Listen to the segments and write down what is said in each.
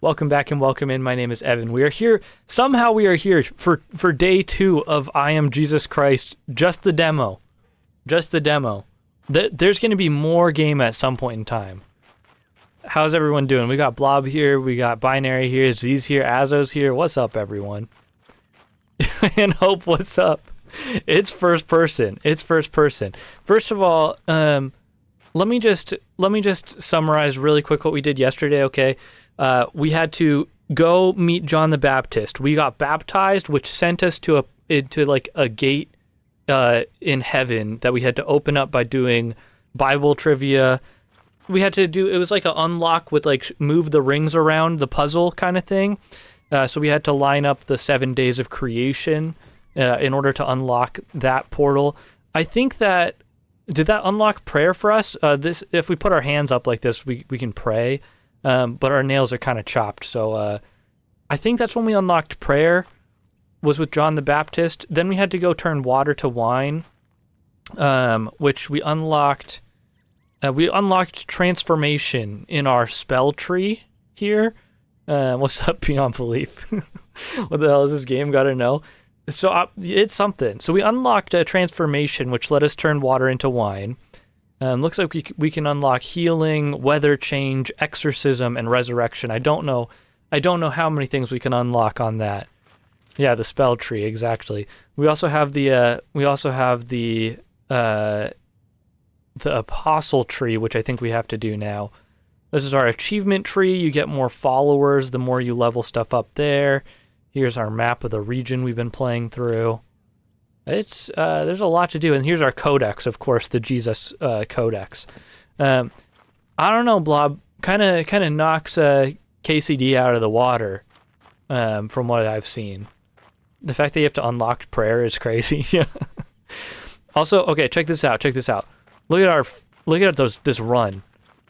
Welcome back and welcome in. My name is Evan. We are here. Somehow we are here for day 2 of I Am Jesus Christ. Just the demo. Just the demo. There's going to be more game at some point in time. How's everyone doing? We got Blob here. We got Binary here. Z's here. Azo's here. What's up, everyone? And Hope, what's up? It's first person. It's first person. First of all, let me just summarize really quick what we did yesterday, okay? We had to go meet John the Baptist. We got baptized, which sent us to a gate in heaven that we had to open up by doing Bible trivia. We had to do, it was like an unlock with like move the rings around the puzzle kind of thing. So we had to line up the 7 days of creation in order to unlock that portal. I think that, did that unlock prayer for us? This, if we put our hands up like this, we can pray. But our nails are kind of chopped, so I think that's when we unlocked prayer, was with John the Baptist. Then we had to go turn water to wine, which we unlocked. We unlocked transformation in our spell tree here. What's up, Beyond Belief? What the hell is this game? Gotta know. So it's something. So we unlocked a transformation, which let us turn water into wine. Looks like we can unlock healing, weather change, exorcism, and resurrection. I don't know how many things we can unlock on that. Yeah, the spell tree, exactly. We also have the apostle tree, which I think we have to do now. This is our achievement tree. You get more followers the more you level stuff up there. Here's our map of the region we've been playing through. It's there's a lot to do, and here's our codex, of course, the Jesus codex. I don't know, Blob, kind of knocks KCD out of the water, from what I've seen. The fact that you have to unlock prayer is crazy. Also, okay, check this out. Look at this run.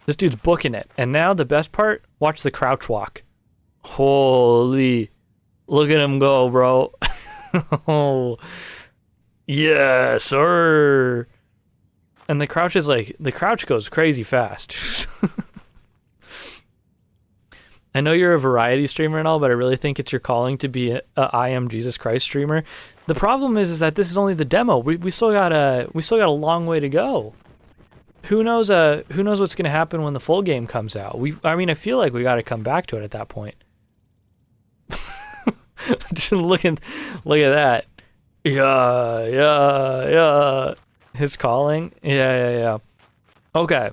This dude's booking it, and now the best part, watch the crouch walk. Holy, look at him go, bro. Oh. Yeah, sir. And the crouch goes crazy fast. I know you're a variety streamer and all, but I really think it's your calling to be a I Am Jesus Christ streamer. The problem is that this is only the demo. We still got a long way to go. Who knows what's gonna happen when the full game comes out? I feel like we got to come back to it at that point. Just look at that. Yeah. His calling. Yeah. Okay.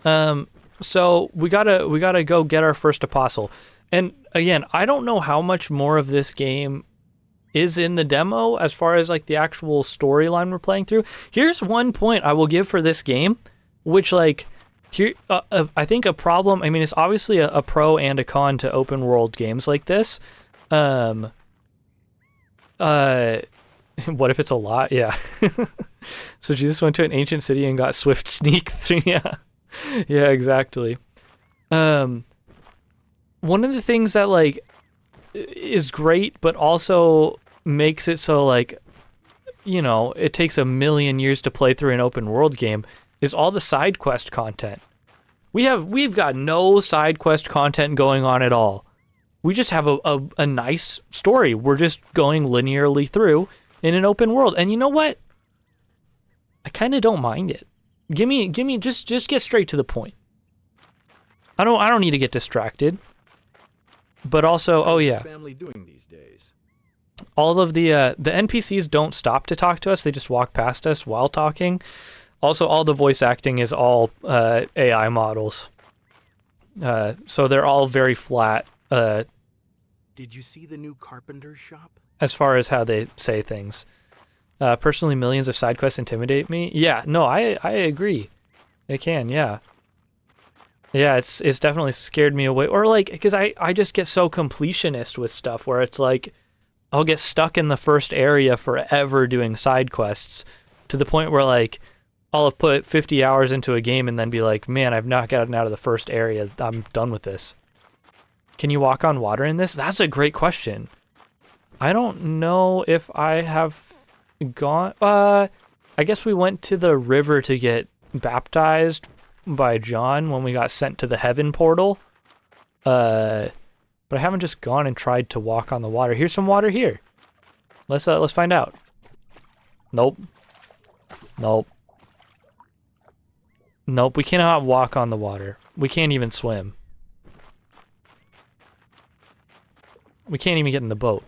So we gotta go get our first apostle. And again, I don't know how much more of this game is in the demo as far as like the actual storyline we're playing through. Here's one point I will give for this game, which like here I think a problem. I mean, it's obviously a pro and a con to open world games like this. What if it's a lot? Yeah. So Jesus went to an ancient city and got swift sneak through. Yeah, exactly. One of the things that like is great, but also makes it so like, you know, it takes a million years to play through an open world game is all the side quest content. We've got no side quest content going on at all. We just have a nice story. We're just going linearly through in an open world. And you know what? I kind of don't mind it. Give me just get straight to the point. I don't need to get distracted. But also, oh yeah. Family doing these days? All of the NPCs don't stop to talk to us. They just walk past us while talking. Also, all the voice acting is all AI models. So they're all very flat. Did you see the new carpenter shop? As far as how they say things. Personally, millions of side quests intimidate me. Yeah, no, I agree. They can, yeah. Yeah, it's definitely scared me away. Or like, because I just get so completionist with stuff where it's like, I'll get stuck in the first area forever doing side quests to the point where like, I'll have put 50 hours into a game and then be like, man, I've not gotten out of the first area. I'm done with this. Can you walk on water in this? That's a great question. I don't know if I have gone... I guess we went to the river to get baptized by John when we got sent to the heaven portal. But I haven't just gone and tried to walk on the water. Here's some water here. Let's find out. Nope. Nope. Nope, we cannot walk on the water. We can't even swim. We can't even get in the boat.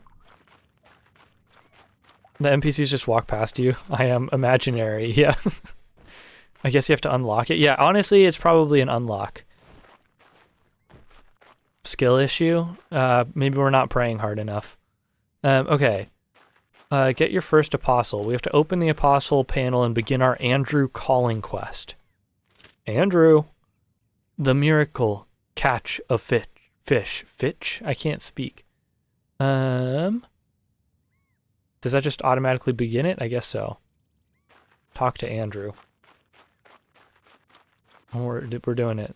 The NPCs just walk past you. I am imaginary, yeah. I guess you have to unlock it. Yeah, honestly, it's probably an unlock. Skill issue? Maybe we're not praying hard enough. Okay. Get your first apostle. We have to open the apostle panel and begin our Andrew calling quest. Andrew. The miracle catch of fish. Fish? I can't speak. Does that just automatically begin it? I guess so. Talk to Andrew. We're doing it.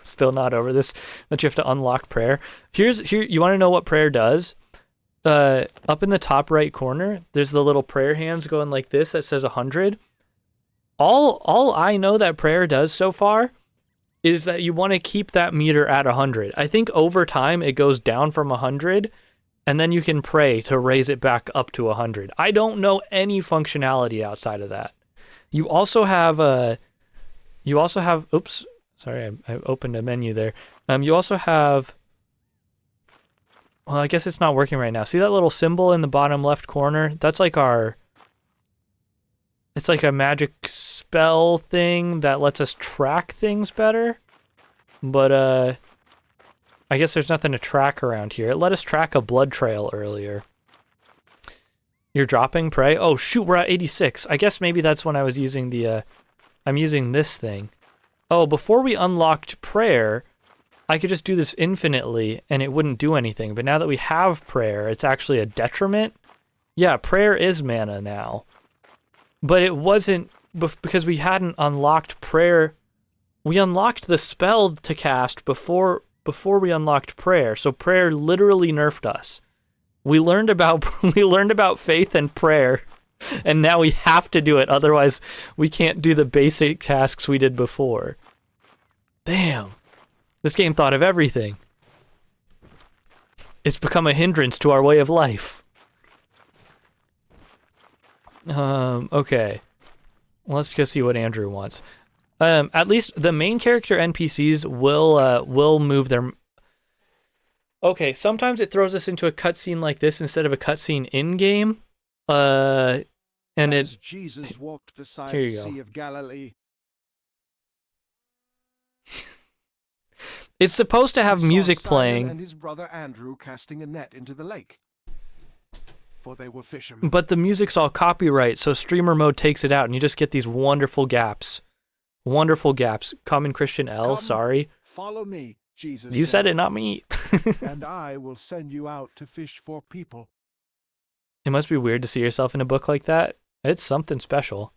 Still not over this. That you have to unlock prayer. Here. You want to know what prayer does? Up in the top right corner, there's the little prayer hands going like this that says 100. All I know that prayer does so far is that you want to keep that meter at 100. I think over time it goes down from 100, and then you can pray to raise it back up to 100. I don't know any functionality outside of that. You also have oops, sorry, I opened a menu there. You also have, well, I guess it's not working right now. See that little symbol in the bottom left corner? That's like it's like a magic spell thing that lets us track things better. But, I guess there's nothing to track around here. It let us track a blood trail earlier. You're dropping pray? Oh, shoot, we're at 86. I guess maybe that's when I was using the, I'm using this thing. Oh, before we unlocked prayer, I could just do this infinitely and it wouldn't do anything. But now that we have prayer, it's actually a detriment. Yeah, prayer is mana now. But it wasn't because we hadn't unlocked prayer. We unlocked the spell to cast before we unlocked prayer. So prayer literally nerfed us. We learned about faith and prayer, and now we have to do it. Otherwise, we can't do the basic tasks we did before. Damn. This game thought of everything. It's become a hindrance to our way of life. Okay. Let's go see what Andrew wants. At least the main character NPCs will move their... Okay, sometimes it throws us into a cutscene like this instead of a cutscene in-game. And As Jesus walked beside Here the you go. Sea of Galilee, It's supposed to have he saw music Simon playing, and his brother Andrew casting a net into the lake, for they were fishermen. but the music's all copyright, so streamer mode takes it out, and you just get these wonderful gaps. Wonderful gaps. Common Christian L, Come, sorry. Follow me, Jesus You said it, not me. and I will send you out to fish for people. It must be weird to see yourself in a book like that. It's something special.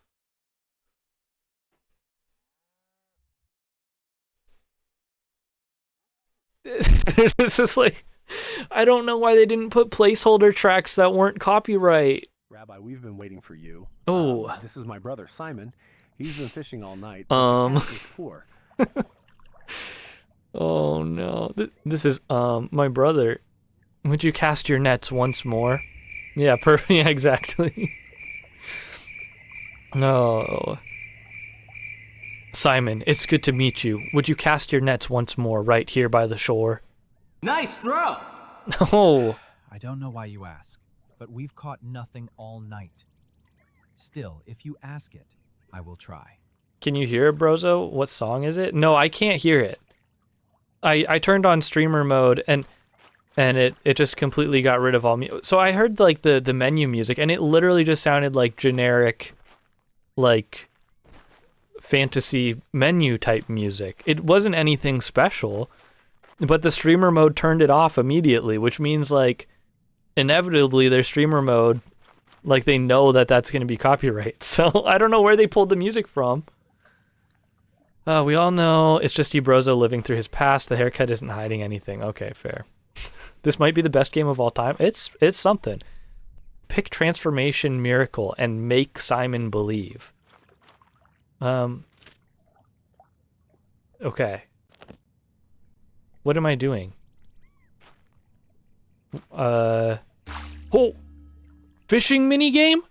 This is like, I don't know why they didn't put placeholder tracks that weren't copyright. Rabbi, we've been waiting for you. Oh. This is my brother, Simon. He's been fishing all night, but the catch is poor. Oh no. This is, my brother. Would you cast your nets once more? Yeah, perfect. Yeah, exactly. No. Simon, it's good to meet you. Would you cast your nets once more right here by the shore? Nice throw! Oh. I don't know why you ask, but we've caught nothing all night. Still, if you ask it, I will try. Can you hear it, Brozo? What song is it? No, I can't hear it. I turned on streamer mode and it just completely got rid of all music. So I heard like the menu music and it literally just sounded like generic, like fantasy menu type music. It wasn't anything special, but the streamer mode turned it off immediately, which means like inevitably their streamer mode, like they know that that's going to be copyright. So I don't know where they pulled the music from. We all know it's just Ebrozo living through his past. The haircut isn't hiding anything. Okay, fair. This might be the best game of all time. It's something. Pick Transformation Miracle and make Simon believe. Okay. What am I doing? Fishing mini game?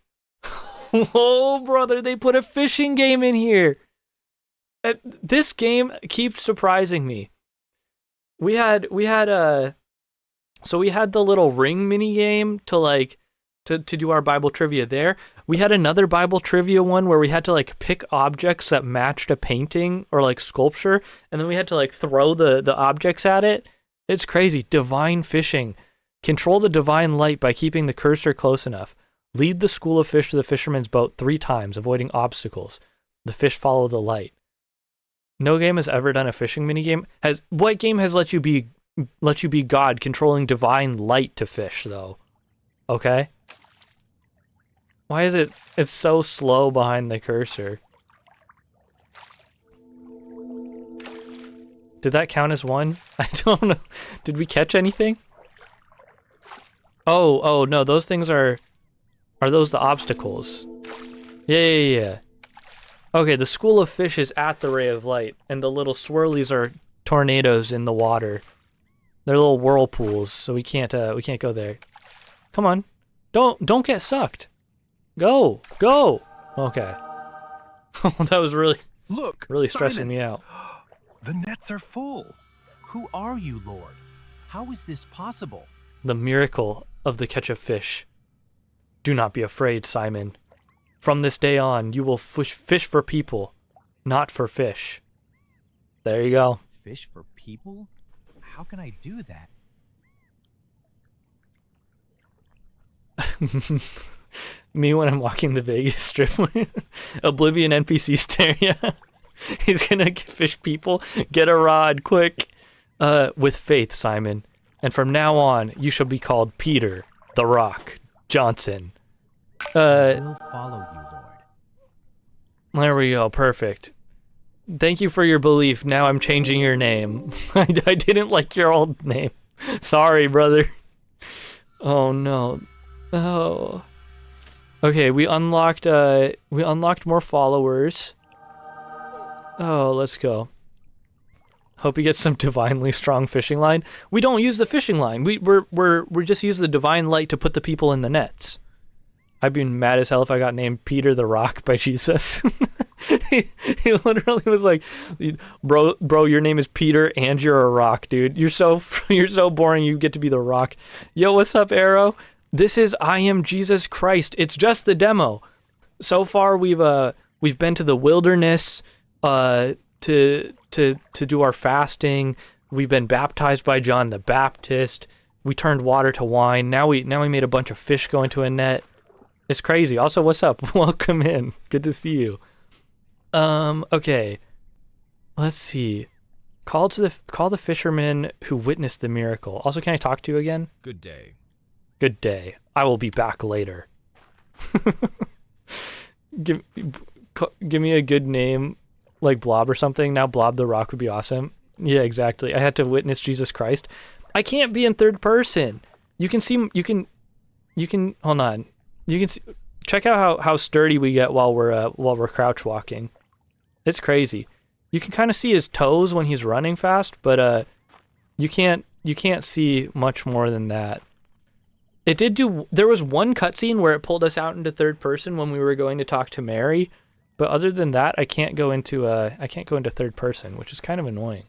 Oh, brother, they put a fishing game in here. This game keeps surprising me. We had the little ring mini game to do our Bible trivia there. We had another Bible trivia one where we had to like pick objects that matched a painting or like sculpture, and then we had to like throw the objects at it. It's crazy. Divine fishing. Control the divine light by keeping the cursor close enough. Lead the school of fish to the fisherman's boat 3 times, avoiding obstacles. The fish follow the light. No game has ever done a fishing minigame. What game has let you be God controlling divine light to fish though? Okay. Why is it's so slow behind the cursor? Did that count as 1? I don't know. Did we catch anything? Oh no, those things are those the obstacles? Yeah. Okay, the school of fish is at the ray of light, and the little swirlies are tornadoes in the water. They're little whirlpools, so we can't go there. Come on. Don't get sucked. Go. Okay. That was really stressing me out. The nets are full. Who are you, Lord? How is this possible? The miracle of the catch of fish. Do not be afraid, Simon. From this day on, you will fish for people, not for fish. There you go. Fish for people? How can I do that? Me when I'm walking the Vegas Strip. Oblivion NPC stare, yeah. He's gonna fish people. Get a rod, quick. With faith, Simon. And from now on, you shall be called Peter, the Rock, Johnson. I will follow you, Lord. There we go, perfect. Thank you for your belief. Now I'm changing your name. I didn't like your old name. Sorry, brother. Oh no. Oh. Okay, we unlocked more followers. Oh, let's go. Hope you get some divinely strong fishing line. We don't use the fishing line. We just use the divine light to put the people in the nets. I'd be mad as hell if I got named Peter the Rock by Jesus. he literally was like, bro, your name is Peter and you're a rock, dude. You're so boring. You get to be the Rock. Yo, what's up, Arrow? This is I Am Jesus Christ. It's just the demo. So far, we've been to the wilderness to do our fasting. We've been baptized by John the Baptist. We turned water to wine. Now we made a bunch of fish go into a net. It's crazy. Also, what's up? Welcome in. Good to see you. Okay. Let's see. Call the fisherman who witnessed the miracle. Also, can I talk to you again? Good day. Good day. I will be back later. Give me a good name, like Blob or something. Now Blob the Rock would be awesome. Yeah, exactly. I had to witness Jesus Christ. I can't be in third person. You can hold on. You can see, check out how sturdy we get while we're crouch walking. It's crazy. You can kind of see his toes when he's running fast, but you can't see much more than that. There was one cutscene where it pulled us out into third person when we were going to talk to Mary, but other than that, I can't go into third person, which is kind of annoying.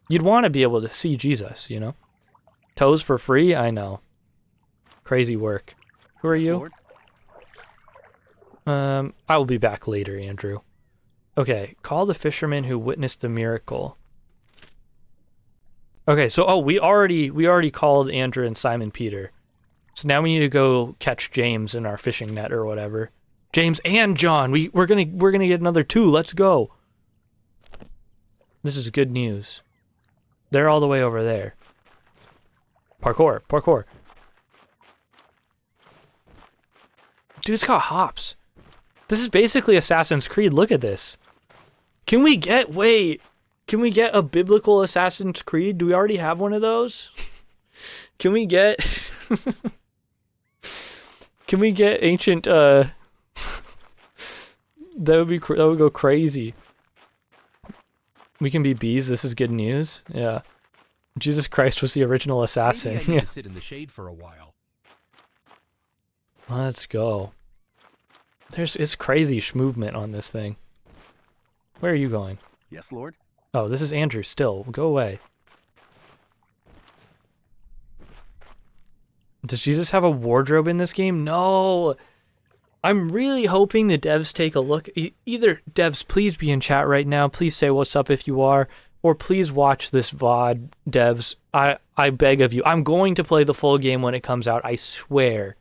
You'd want to be able to see Jesus, you know? Toes for free? I know. Crazy work. Who are you? I will be back later, Andrew. Okay, call the fisherman who witnessed the miracle. Okay, so we already called Andrew and Simon Peter. So now we need to go catch James in our fishing net or whatever. James and John, we're gonna get another 2. Let's go. This is good news. They're all the way over there. Parkour. Dude, it's got hops. This is basically Assassin's Creed. Look at this. Can we get a biblical Assassin's Creed? Do we already have one of those? Can we get ancient that would go crazy. We can be bees. This is good news. Yeah. Jesus Christ was the original assassin. Maybe I need Yeah. to sit in the shade for a while. Let's go. It's crazy movement on this thing. Where are you going? Yes, Lord. Oh, this is Andrew still. Go away. Does Jesus have a wardrobe in this game? No. I'm really hoping the devs take a look. Either devs, please be in chat right now. Please say what's up if you are. Or please watch this VOD, devs. I beg of you. I'm going to play the full game when it comes out. I swear.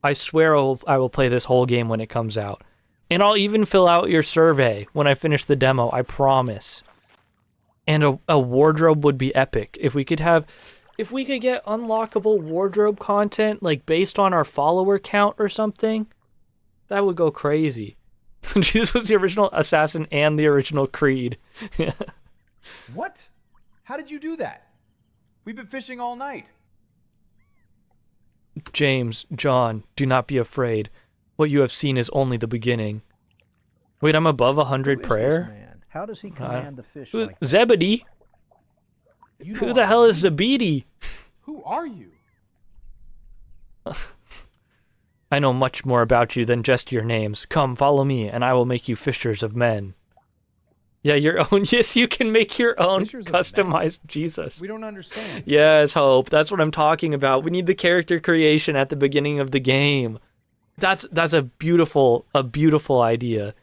I swear I will play this whole game when it comes out. And I'll even fill out your survey when I finish the demo. I promise. And a wardrobe would be epic. If we could get unlockable wardrobe content, like based on our follower count or something, that would go crazy. Jesus was the original assassin and the original Creed. What? How did you do that? We've been fishing all night. James, John, do not be afraid. What you have seen is only the beginning. Wait, I'm above 100 Who is prayer? this man? How does he command the fish Who- like that? Zebedee? You Who know the I'm hell is you. Zebedee? Who are you? I know much more about you than just your names. Come, follow me, and I will make you fishers of men. Yeah, your own. Yes, you can make your own Fishers of men? customized Jesus. We don't understand. Yes, Hope. That's what I'm talking about. We need the character creation at the beginning of the game. That's a beautiful idea.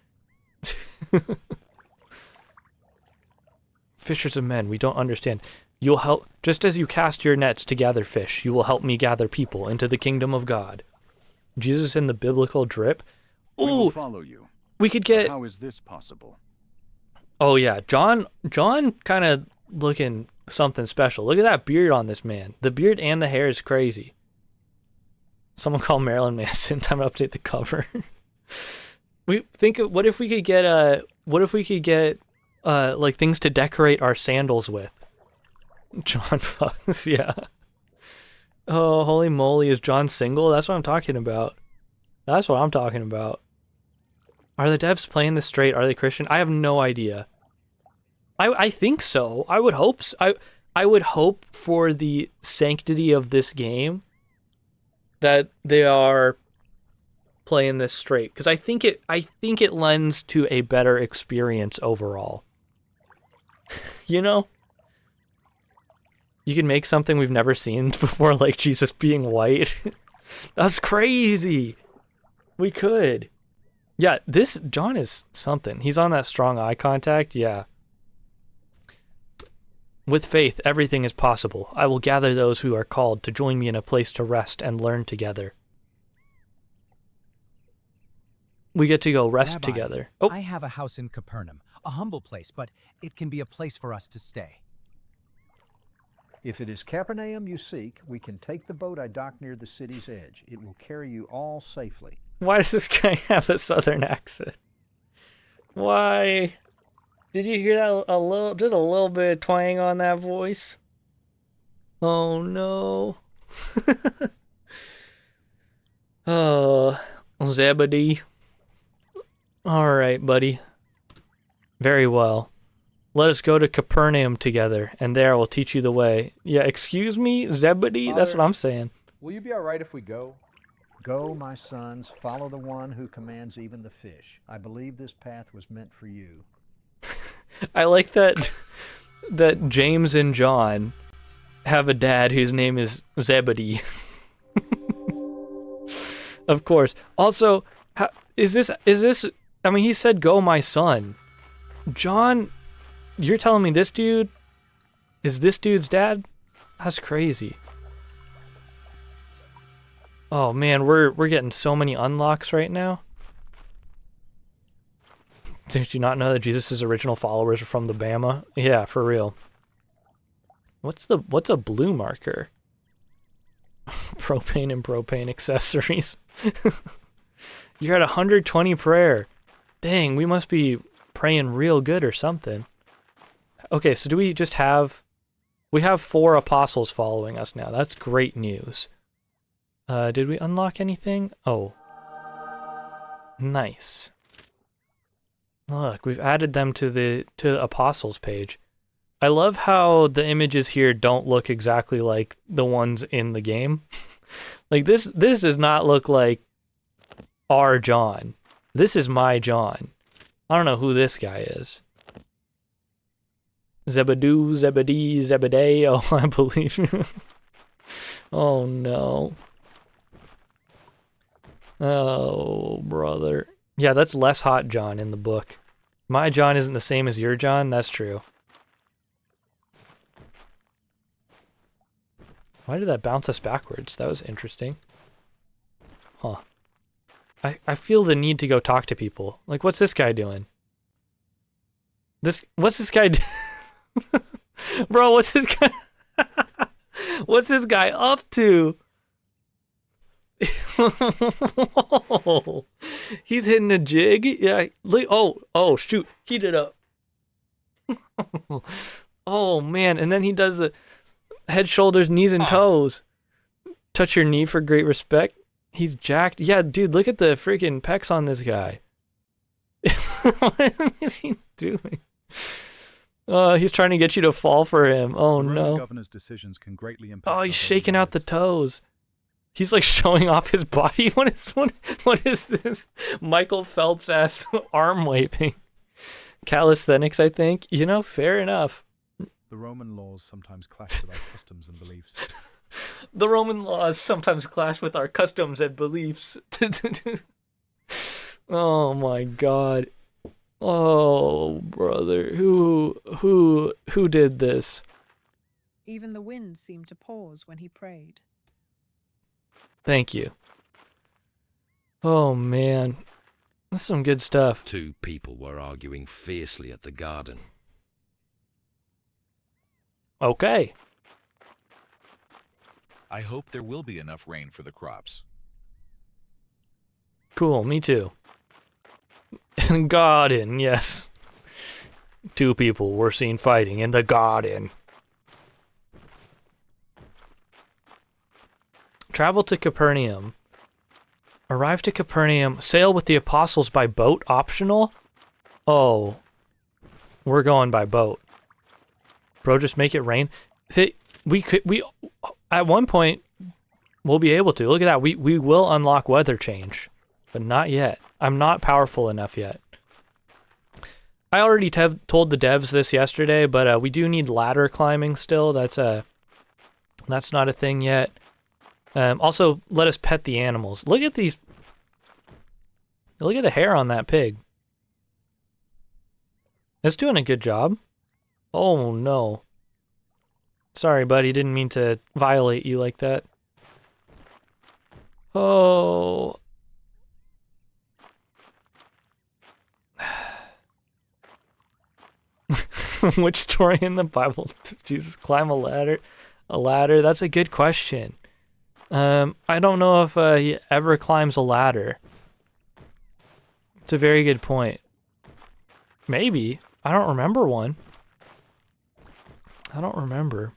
Fishers of men, we don't understand. You'll help, just as you cast your nets to gather fish, you will help me gather people into the kingdom of God. Jesus in the biblical drip. We will Ooh, follow you. we could But get. how is this possible? Oh yeah, John kind of looking something special. Look at that beard on this man. The beard and the hair is crazy. Someone call Marilyn Manson. Time to update the cover. What if we could get like things to decorate our sandals with? John Fox, yeah. Oh, holy moly, is John single? That's what I'm talking about. That's what I'm talking about. Are the devs playing this straight? Are they Christian? I have no idea. I think so. I would hope so. I would hope for the sanctity of this game that they are playing this straight, because I think it lends to a better experience overall. You know? You can make something we've never seen before, like Jesus being white. That's crazy. We could. Yeah, this John is something. He's on that strong eye contact. Yeah. With faith, everything is possible. I will gather those who are called to join me in a place to rest and learn together. We get to go rest Rabbi, together. Oh, I have a house in Capernaum, a humble place, but it can be a place for us to stay. If it is Capernaum you seek, we can take the boat I docked near the city's edge. It will carry you all safely. why does this guy have a southern accent? Why? Did you hear that just a little bit of twang on that voice? Oh no. Oh, Zebedee. All right, buddy. Very well. Let us go to Capernaum together, and there I will teach you the way. Yeah, excuse me, Zebedee? That's Father- what I'm saying. Will you be all right if we go? Go, my sons, follow the one who commands even the fish. I believe this path was meant for you. I like that James and John have a dad whose name is Zebedee. Of course. Also, is this? I mean, he said, "Go, my son." John, you're telling me this dude is this dude's dad? That's crazy. Oh man, we're getting so many unlocks right now. Did you not know that Jesus' original followers are from the Bama? Yeah, for real. What's a blue marker? Propane and propane accessories. You're at 120 prayer. Dang, we must be praying real good or something. Okay, so do we just have... We have 4 apostles following us now. That's great news. Did we unlock anything? Oh. Nice. Look, we've added them to the apostles page. I love how the images here don't look exactly like the ones in the game. Like this does not look like our John. This is my John. I don't know who this guy is. Zebedee, Zebedee, oh, I believe you. Oh, no. Oh, brother. Yeah, that's less hot John in the book. My John isn't the same as your John, that's true. Why did that bounce us backwards? That was interesting. Huh. I feel the need to go talk to people. Like, what's this guy doing? What's this guy Bro, what's this guy what's this guy up to? Whoa. He's hitting a jig. Yeah. Oh, shoot. Heat it up. Oh, man. And then he does the head, shoulders, knees, and toes. Touch your knee for great respect. He's jacked. Yeah, dude, look at the freaking pecs on this guy. What is he doing? He's trying to get you to fall for him. Oh, no. Governor's decisions can greatly impact. Oh, he's shaking out the toes. He's like showing off his body. What is this? Michael Phelps ass arm waving. Calisthenics, I think. You know, fair enough. The Roman laws sometimes clash with our customs and beliefs. The Roman laws sometimes clash with our customs and beliefs. Oh my God. Oh, brother. Who did this? Even the wind seemed to pause when he prayed. Thank you. Oh, man. That's some good stuff. Two people were arguing fiercely at the garden. Okay. I hope there will be enough rain for the crops. Cool, me too. Garden, yes. Two people were seen fighting in the garden. Travel to Capernaum. Arrive to Capernaum. Sail with the apostles by boat optional? Oh. We're going by boat. Bro, just make it rain. We at one point we'll be able to. Look at that. We will unlock weather change, but not yet. I'm not powerful enough yet. I already told the devs this yesterday, but we do need ladder climbing still. That's not a thing yet. Also, let us pet the animals. Look at these. Look at the hair on that pig. It's doing a good job. Oh, no. Sorry, buddy. Didn't mean to violate you like that. Oh. Which story in the Bible did Jesus climb a ladder? A ladder? That's a good question. I don't know if he ever climbs a ladder. It's a very good point. Maybe. I don't remember one. I don't remember.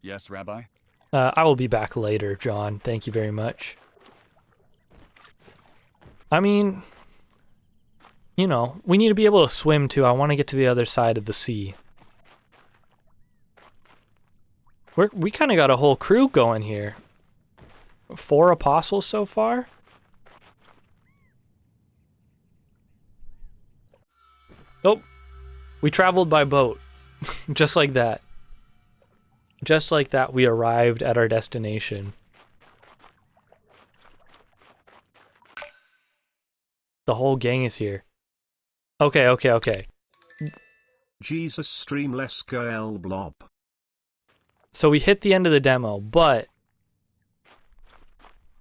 Yes, Rabbi? I will be back later, John. Thank you very much. I mean, you know, we need to be able to swim too. I want to get to the other side of the sea. We kind of got a whole crew going here. 4 apostles so far? Oh, we traveled by boat. Just like that. Just like that, we arrived at our destination. The whole gang is here. Okay. Jesus stream Leskael blob. So we hit the end of the demo, but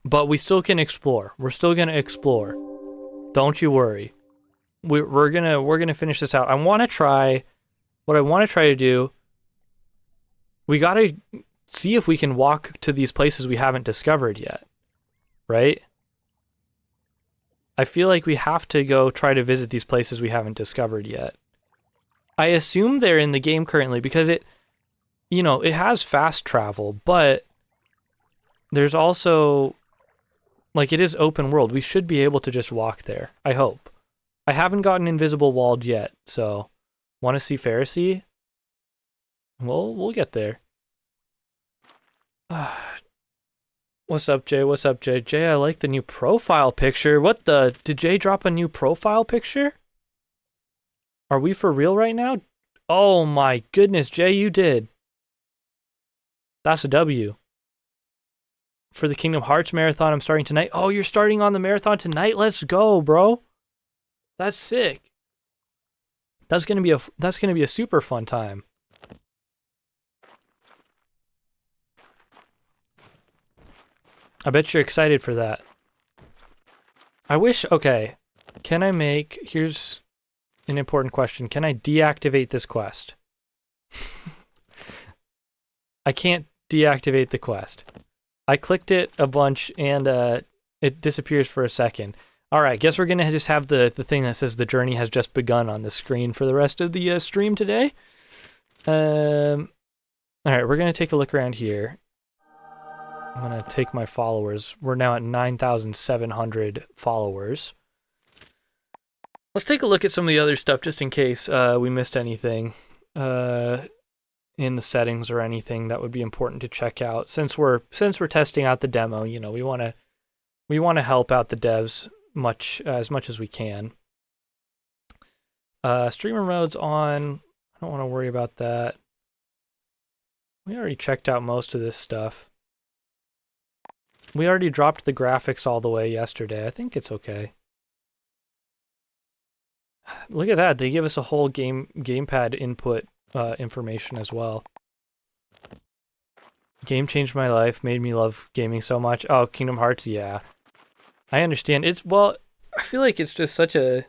we still can explore. We're still gonna explore. Don't you worry. We're gonna finish this out. What I want to try to do. We gotta see if we can walk to these places we haven't discovered yet, right? I feel like we have to go try to visit these places we haven't discovered yet. I assume they're in the game currently because it has fast travel, but there's also, like, it is open world. We should be able to just walk there, I hope. I haven't gotten invisible walled yet, so want to see Pharisee? We'll get there. What's up, Jay? What's up, Jay? Jay, I like the new profile picture. What the? Did Jay drop a new profile picture? Are we for real right now? Oh my goodness, Jay, you did. That's a W. For the Kingdom Hearts marathon, I'm starting tonight. Oh, you're starting on the marathon tonight? Let's go, bro. That's sick. That's gonna be a super fun time. I bet you're excited for that. Okay, can I make, here's an important question. Can I deactivate this quest? I can't deactivate the quest. I clicked it a bunch and it disappears for a second. All right, guess we're gonna just have the thing that says the journey has just begun on the screen for the rest of the stream today. All right, we're gonna take a look around here. I'm gonna take my followers. We're now at 9,700 followers. Let's take a look at some of the other stuff just in case we missed anything in the settings or anything that would be important to check out. Since we're testing out the demo, you know, we want to help out the devs as much as we can. Streamer mode's on. I don't want to worry about that. We already checked out most of this stuff. We already dropped the graphics all the way yesterday. I think it's okay. Look at that. They give us a whole gamepad input information as well. Game changed my life, made me love gaming so much. Oh, Kingdom Hearts, yeah. I understand. I feel like it's just such a...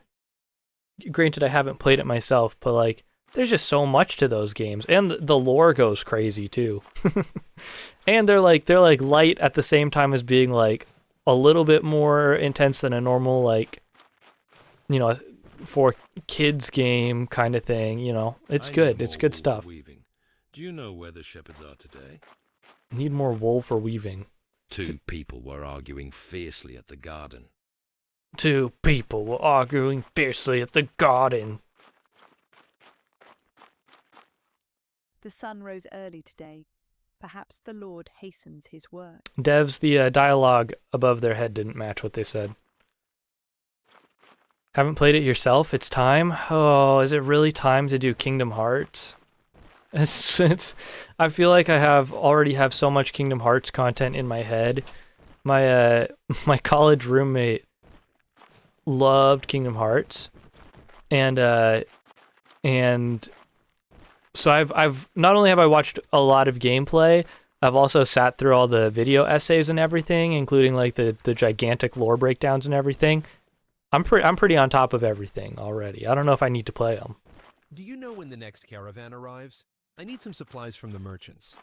Granted, I haven't played it myself, but like, there's just so much to those games. And the lore goes crazy, too. And they're like light at the same time as being like a little bit more intense than a normal, like, you know, for kids game kind of thing, you know. It's good. It's good stuff. Weaving. Do you know where the shepherds are today? Need more wool for weaving. Two people were arguing fiercely at the garden. Two people were arguing fiercely at the garden. The sun rose early today. Perhaps the Lord hastens his work. Devs, the dialogue above their head didn't match what they said. Haven't played it yourself? It's time? Oh, is it really time to do Kingdom Hearts? I feel like I already have so much Kingdom Hearts content in my head. My college roommate loved Kingdom Hearts, and so I've not only have I watched a lot of gameplay, I've also sat through all the video essays and everything, including like the gigantic lore breakdowns and everything. I'm pretty on top of everything already. I don't know if I need to play them. Do you know when the next caravan arrives? I need some supplies from the merchants.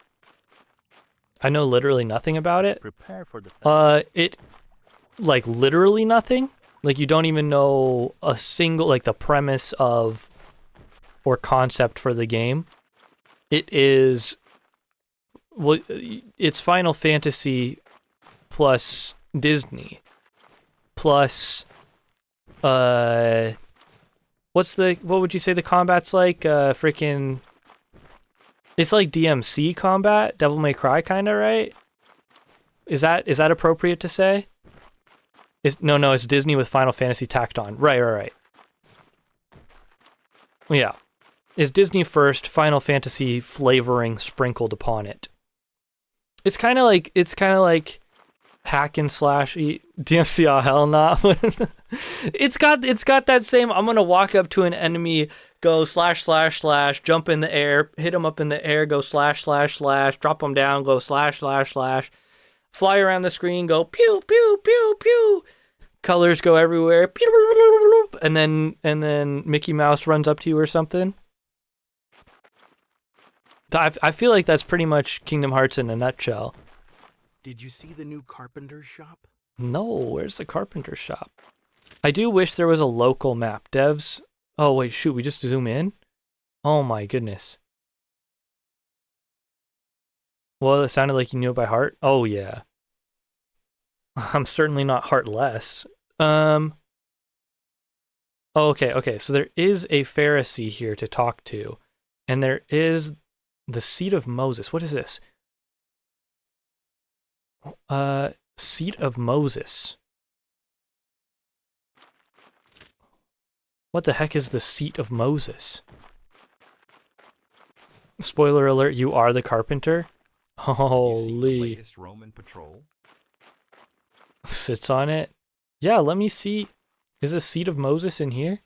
I know literally nothing about it. Prepare for the like literally nothing. Like you don't even know a single like the premise of or concept for the game. It's Final Fantasy plus Disney plus what would you say the combat's like? Freaking it's like DMC combat, Devil May Cry kinda, right? Is that appropriate to say? No, it's Disney with Final Fantasy tacked on. Right. Yeah. Is Disney first, Final Fantasy flavoring sprinkled upon it. It's kind of like hack and slash DMC. Oh hell no. It's got that same. I'm gonna walk up to an enemy, go slash, jump in the air, hit him up in the air, go slash, drop him down, go slash, fly around the screen, go pew pew pew pew. Colors go everywhere, and then Mickey Mouse runs up to you or something. I feel like that's pretty much Kingdom Hearts in a nutshell. Did you see the new carpenter shop? No, where's the carpenter shop? I do wish there was a local map. Devs. Oh wait, shoot, we just zoom in? Oh my goodness. Well, it sounded like you knew it by heart. Oh yeah. I'm certainly not heartless. Oh, okay. So there is a Pharisee here to talk to, and there is the seat of Moses. What is this? Seat of Moses. What the heck is the seat of Moses? Spoiler alert, you are the carpenter? Holy. Latest Roman patrol? Sits on it? Yeah, let me see. Is the seat of Moses in here?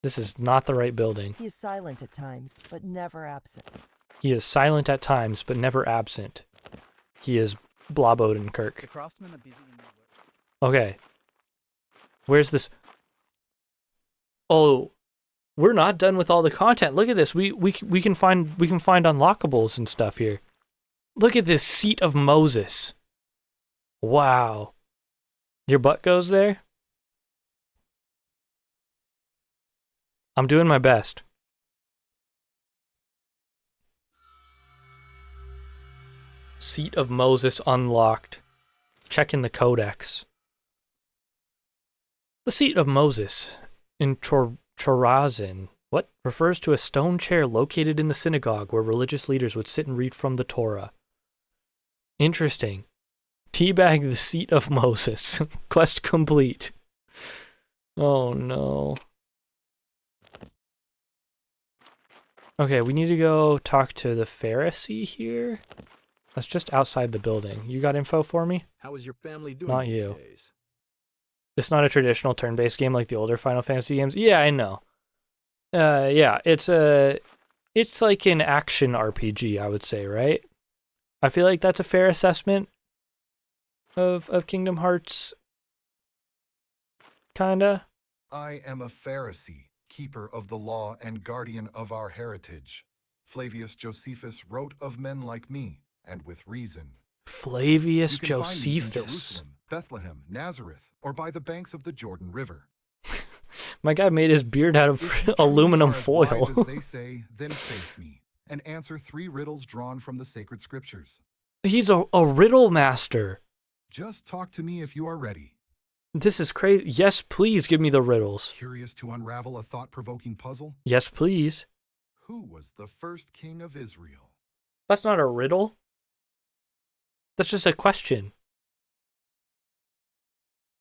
This is not the right building. He is silent at times, but never absent. He is silent at times, but never absent. He is Blob Odenkirk. The craftsmen are busy in their work. Okay. Where's this? Oh, we're not done with all the content. Look at this. We can find unlockables and stuff here. Look at this seat of Moses. Wow. Your butt goes there? I'm doing my best. Seat of Moses unlocked. Checking the codex. The seat of Moses in Chorazin, what? Refers to a stone chair located in the synagogue where religious leaders would sit and read from the Torah. Interesting. Teabag the seat of Moses. Quest complete. Oh no. Okay, we need to go talk to the Pharisee here. That's just outside the building. You got info for me? How is your family doing Not these you. days? It's not a traditional turn-based game like the older Final Fantasy games. Yeah, I know. Yeah, it's like an action RPG, I would say, right? I feel like that's a fair assessment of Kingdom Hearts. Kinda. I am a Pharisee, keeper of the law and guardian of our heritage. Flavius Josephus wrote of men like me, and with reason. Flavius You can find me in Josephus. Jerusalem, Bethlehem, Nazareth, or by the banks of the Jordan River. My guy made his beard out of If you aluminum truly are as foil. wise as they say, then face me, and answer 3 riddles drawn from the sacred scriptures. He's a riddle master. Just talk to me if you are ready. This is crazy. Yes, please give me the riddles. Curious to unravel a thought-provoking puzzle? Yes, please. Who was the first king of Israel? That's not a riddle. That's just a question.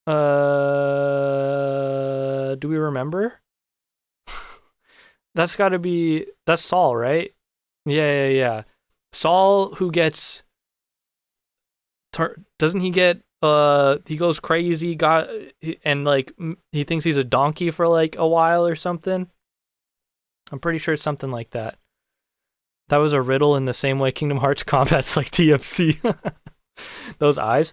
Do we remember? That's gotta be... That's Saul, right? Yeah. Saul, who gets... Doesn't he get... He goes crazy, and like, he thinks he's a donkey for like a while or something? I'm pretty sure it's something like that. That was a riddle in the same way Kingdom Hearts combat's like TFC. Those eyes.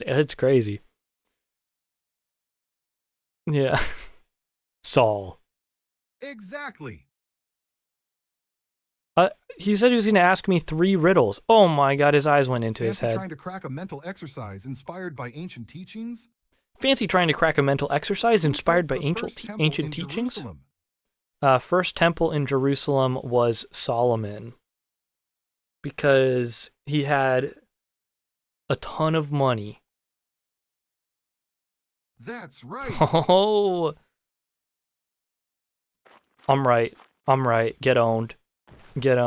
It's crazy. Yeah. Saul. Exactly. He said he was going to ask me 3 riddles. Oh my god, his eyes went into his Fancy head. trying to crack a mental exercise inspired by ancient teachings? Fancy trying to crack a mental exercise inspired by ancient teachings? First temple in Jerusalem was Solomon. Because he had a ton of money. That's right. Oh. I'm right. Get owned. Get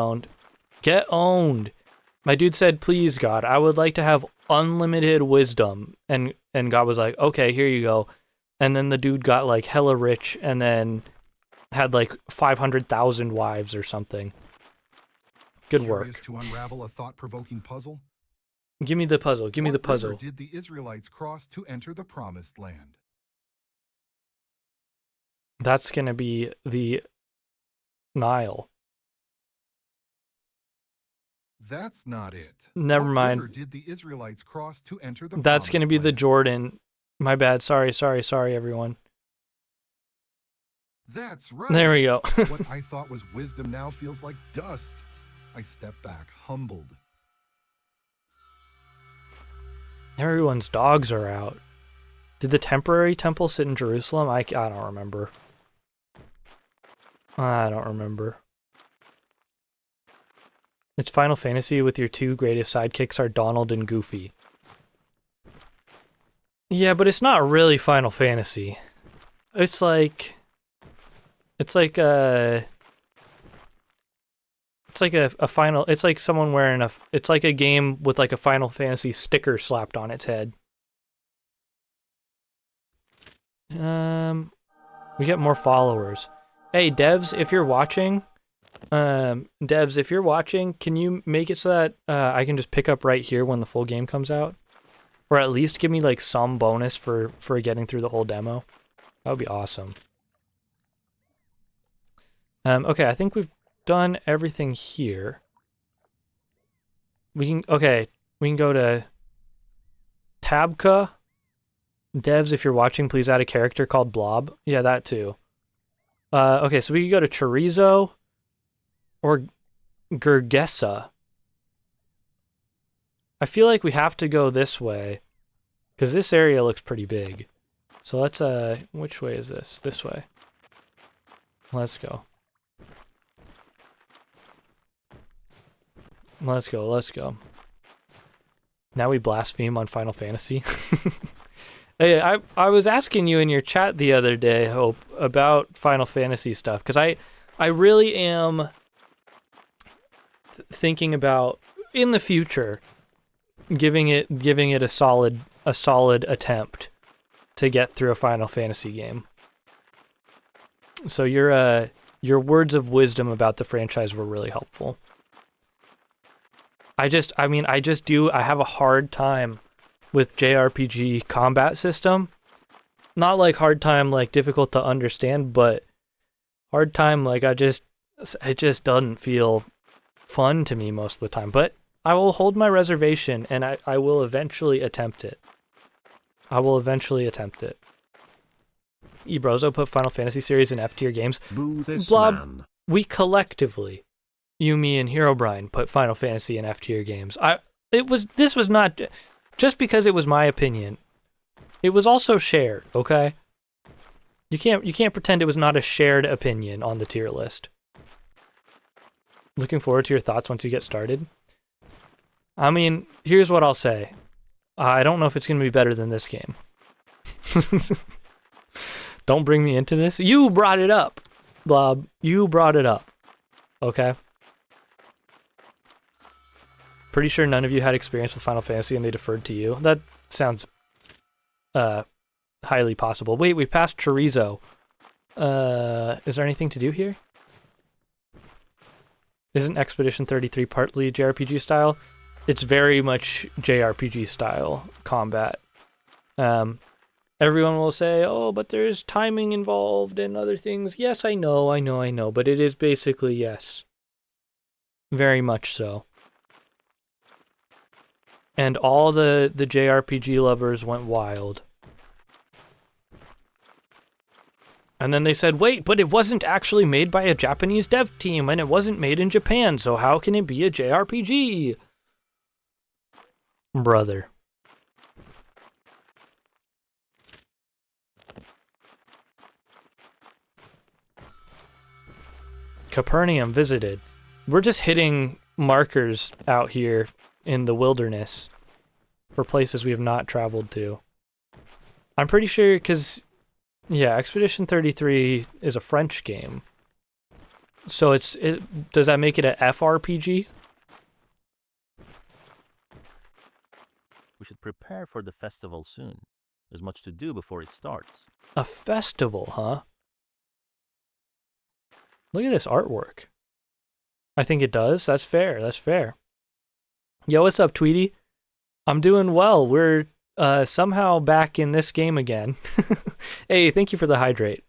owned. My dude said, please, God, I would like to have unlimited wisdom. And God was like, okay, here you go. And then the dude got like hella rich and then had like 500,000 wives or something. Good work. Curious to unravel a thought-provoking puzzle? Give me the puzzle. Give me the What river puzzle. did the Israelites cross to enter the promised land? That's going to be the Nile. That's not it. Never What mind. river did the Israelites cross to enter the That's going to be the Jordan. My bad. Sorry, everyone. That's right. There we go. What I thought was wisdom now feels like dust. I step back, humbled. Everyone's dogs are out. Did the temporary temple sit in Jerusalem? I don't remember. I don't remember. It's Final Fantasy with your 2 greatest sidekicks are Donald and Goofy. Yeah, but it's not really Final Fantasy. It's like a final. It's like someone wearing a. It's like a game with like a Final Fantasy sticker slapped on its head. We get more followers. Hey, devs, if you're watching, can you make it so that I can just pick up right here when the full game comes out, or at least give me like some bonus for getting through the whole demo? That would be awesome. Okay, I think we've done everything here. We can go to Tabka. Devs, if you're watching, please add a character called Blob. Yeah, that too. Okay, so we could go to Chorizo or Gurgessa. I feel like we have to go this way because this area looks pretty big. So let's, which way is this? This way. Let's go. Let's go. Now we blaspheme on Final Fantasy. Hey, I was asking you in your chat the other day, Hope, about Final Fantasy stuff, because I really am thinking about in the future giving it a solid attempt to get through a Final Fantasy game. So your words of wisdom about the franchise were really helpful. I have a hard time with JRPG combat system. Not like hard time like difficult to understand, but hard time like it just doesn't feel fun to me most of the time. But I will hold my reservation and I will eventually attempt it. Ebrozo put Final Fantasy series in F tier games. Boo this Blob, man. we collectively, you, me, and Herobrine put Final Fantasy in F tier games. This was not just because it was my opinion. It was also shared, okay? You can't pretend it was not a shared opinion on the tier list. Looking forward to your thoughts once you get started. I mean, here's what I'll say. I don't know if it's going to be better than this game. Don't bring me into this. You brought it up, Blob. You brought it up. Okay? Pretty sure none of you had experience with Final Fantasy and they deferred to you. That sounds highly possible. Wait, we passed Chorizo. Is there anything to do here? Isn't Expedition 33 partly JRPG style? It's very much JRPG style combat. Everyone will say, oh, but there's timing involved and other things. Yes, I know, but it is basically yes. Very much so. And all the JRPG lovers went wild. And then they said, wait, but it wasn't actually made by a Japanese dev team, and it wasn't made in Japan, so how can it be a JRPG? Brother. Capernaum visited. We're just hitting markers out here in the wilderness for places we have not traveled to. I'm pretty sure because, yeah, Expedition 33 is a French game. So does that make it a FRPG? We should prepare for the festival soon. There's much to do before it starts. A festival, huh? Look at this artwork. I think it does. That's fair. That's fair. Yo, what's up, Tweety? I'm doing well. We're somehow back in this game again. Hey, thank you for the hydrate.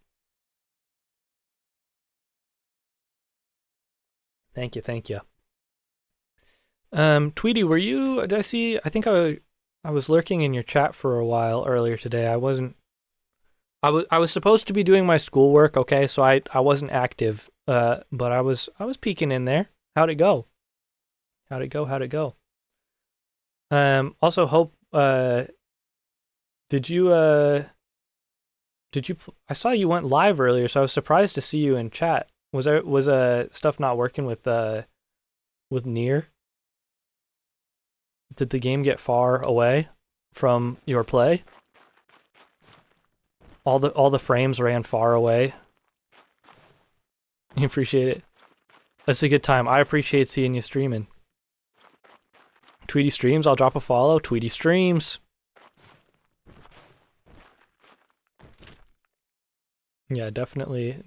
Thank you. Tweety, were you? Did I see? I think I was lurking in your chat for a while earlier today. I wasn't. I was supposed to be doing my schoolwork. Okay, so I wasn't active. But I was peeking in there. How'd it go? Also, Hope, did you, I saw you went live earlier, so I was surprised to see you in chat. Was stuff not working with Nier? Did the game get far away from your play? All the frames ran far away. You appreciate it. That's a good time. I appreciate seeing you streaming. Tweety streams, I'll drop a follow. Tweety streams. Yeah, definitely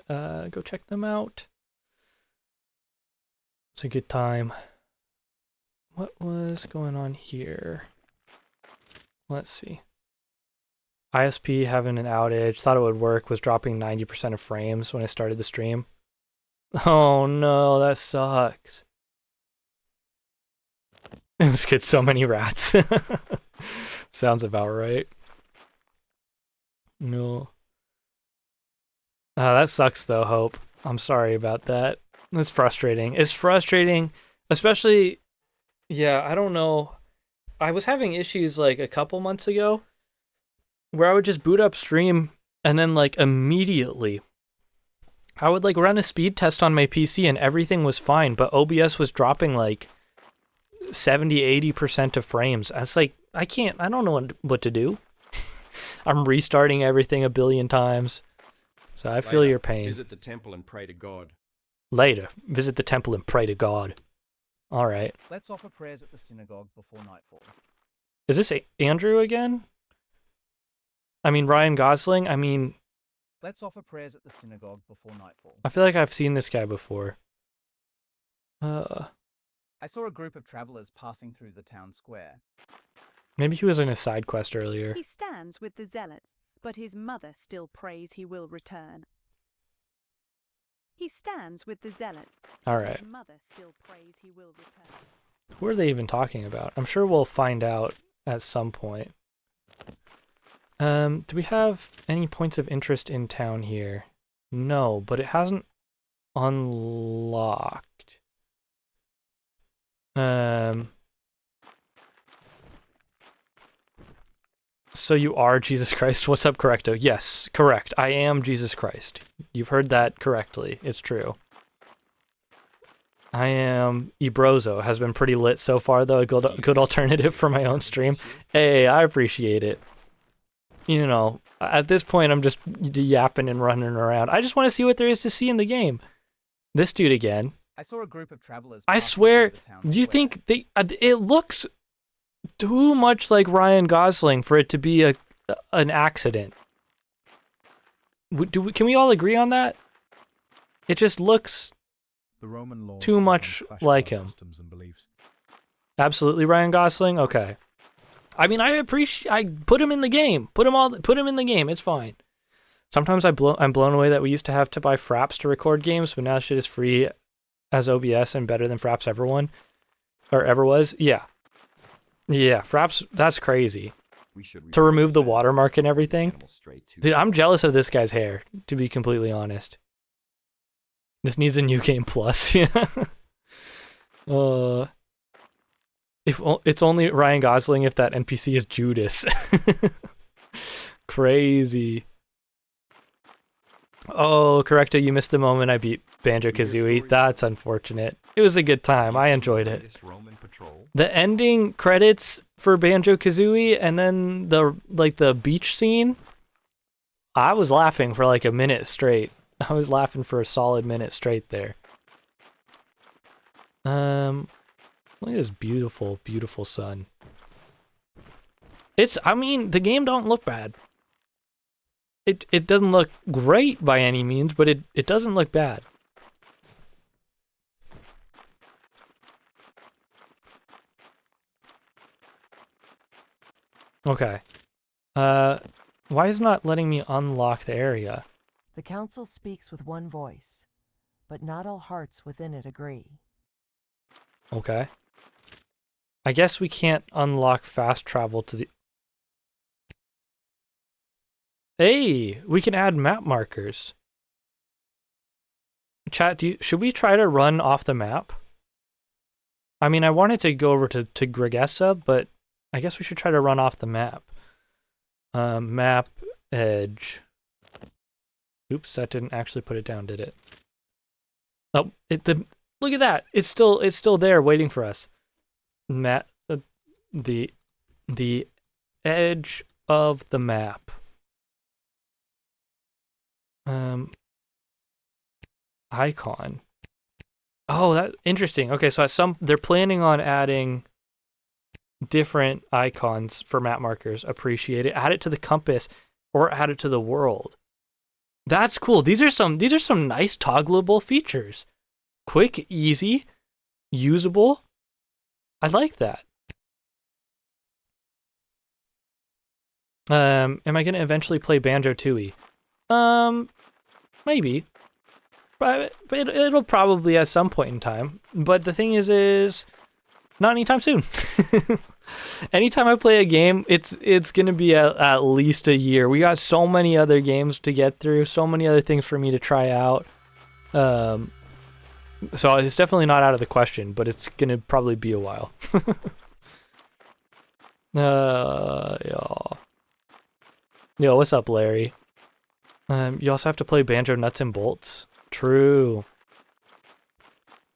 go check them out. It's a good time. What was going on here? Let's see. ISP having an outage. Thought it would work. Was dropping 90% of frames when I started the stream. Oh no, that sucks. This kid's so many rats. Sounds about right. No. That sucks though, Hope. I'm sorry about that. It's frustrating. It's frustrating, especially, yeah, I don't know. I was having issues like a couple months ago where I would just boot up stream and then like immediately I would like run a speed test on my PC and everything was fine, but OBS was dropping like 70-80% of frames. I was like, I don't know what to do. I'm restarting everything a billion times. So I feel your pain. Visit the temple and pray to God. Later, visit the temple and pray to God. All right. Let's offer prayers at the synagogue before nightfall. Is this Andrew again? I mean, Ryan Gosling? I mean... Let's offer prayers at the synagogue before nightfall. I feel like I've seen this guy before. I saw a group of travelers passing through the town square. Maybe he was in a side quest earlier. He stands with the zealots, but his mother still prays he will return. He stands with the zealots. All but right. His mother still prays he will return. Who are they even talking about? I'm sure we'll find out at some point. Do we have any points of interest in town here? No, but it hasn't unlocked. So you are Jesus Christ? What's up, Correcto? Yes, correct. I am Jesus Christ. You've heard that correctly. It's true. I am Ebrozo. Has been pretty lit so far, though. A good alternative for my own stream. Hey, I appreciate it. You know, at this point, I'm just yapping and running around. I just want to see what there is to see in the game. This dude again. I saw a group of travelers. I swear, do you think they? It looks too much like Ryan Gosling for it to be an accident. Can we all agree on that? It just looks the Roman laws too much like him. Customs and beliefs. Absolutely, Ryan Gosling. Okay. I mean, I put him in the game. Put him in the game. It's fine. Sometimes I'm blown away that we used to have to buy fraps to record games, but now shit is free as OBS and better than fraps ever was. Yeah. Yeah, fraps, that's crazy. To remove the watermark and everything. Dude, I'm jealous of this guy's hair, to be completely honest. This needs a new game plus. If it's only Ryan Gosling if that NPC is Judas. Crazy. Oh, Correcto, you missed the moment I beat Banjo-Kazooie. That's unfortunate. It was a good time. I enjoyed it. The ending credits for Banjo-Kazooie and then the beach scene, I was laughing for like a minute straight. I was laughing for a solid minute straight there. Look at this beautiful, beautiful sun. I mean, the game don't look bad. It doesn't look great by any means, but it doesn't look bad. Okay. Why is it not letting me unlock the area? The council speaks with one voice, but not all hearts within it agree. Okay. I guess we can't unlock fast travel to the... Hey, we can add map markers. Chat, should we try to run off the map? I mean, I wanted to go over to Gregessa, but I guess we should try to run off the map. Map edge. Oops, that didn't actually put it down, did it? Oh, look at that. It's still there waiting for us. The edge of the map. Icon. Oh, that's interesting. Okay, so they're planning on adding different icons for map markers. Appreciate it. Add it to the compass or add it to the world. That's cool. These are some nice toggleable features. Quick, easy, usable. I like that. Am I gonna eventually play Banjo-Tooie? Maybe. But it'll probably at some point in time. But the thing is not anytime soon. Anytime I play a game, it's gonna be at least a year. We got so many other games to get through, so many other things for me to try out. So it's definitely not out of the question, but it's gonna probably be a while. Yeah. Yo, what's up, Larry? You also have to play Banjo Nuts and Bolts. True.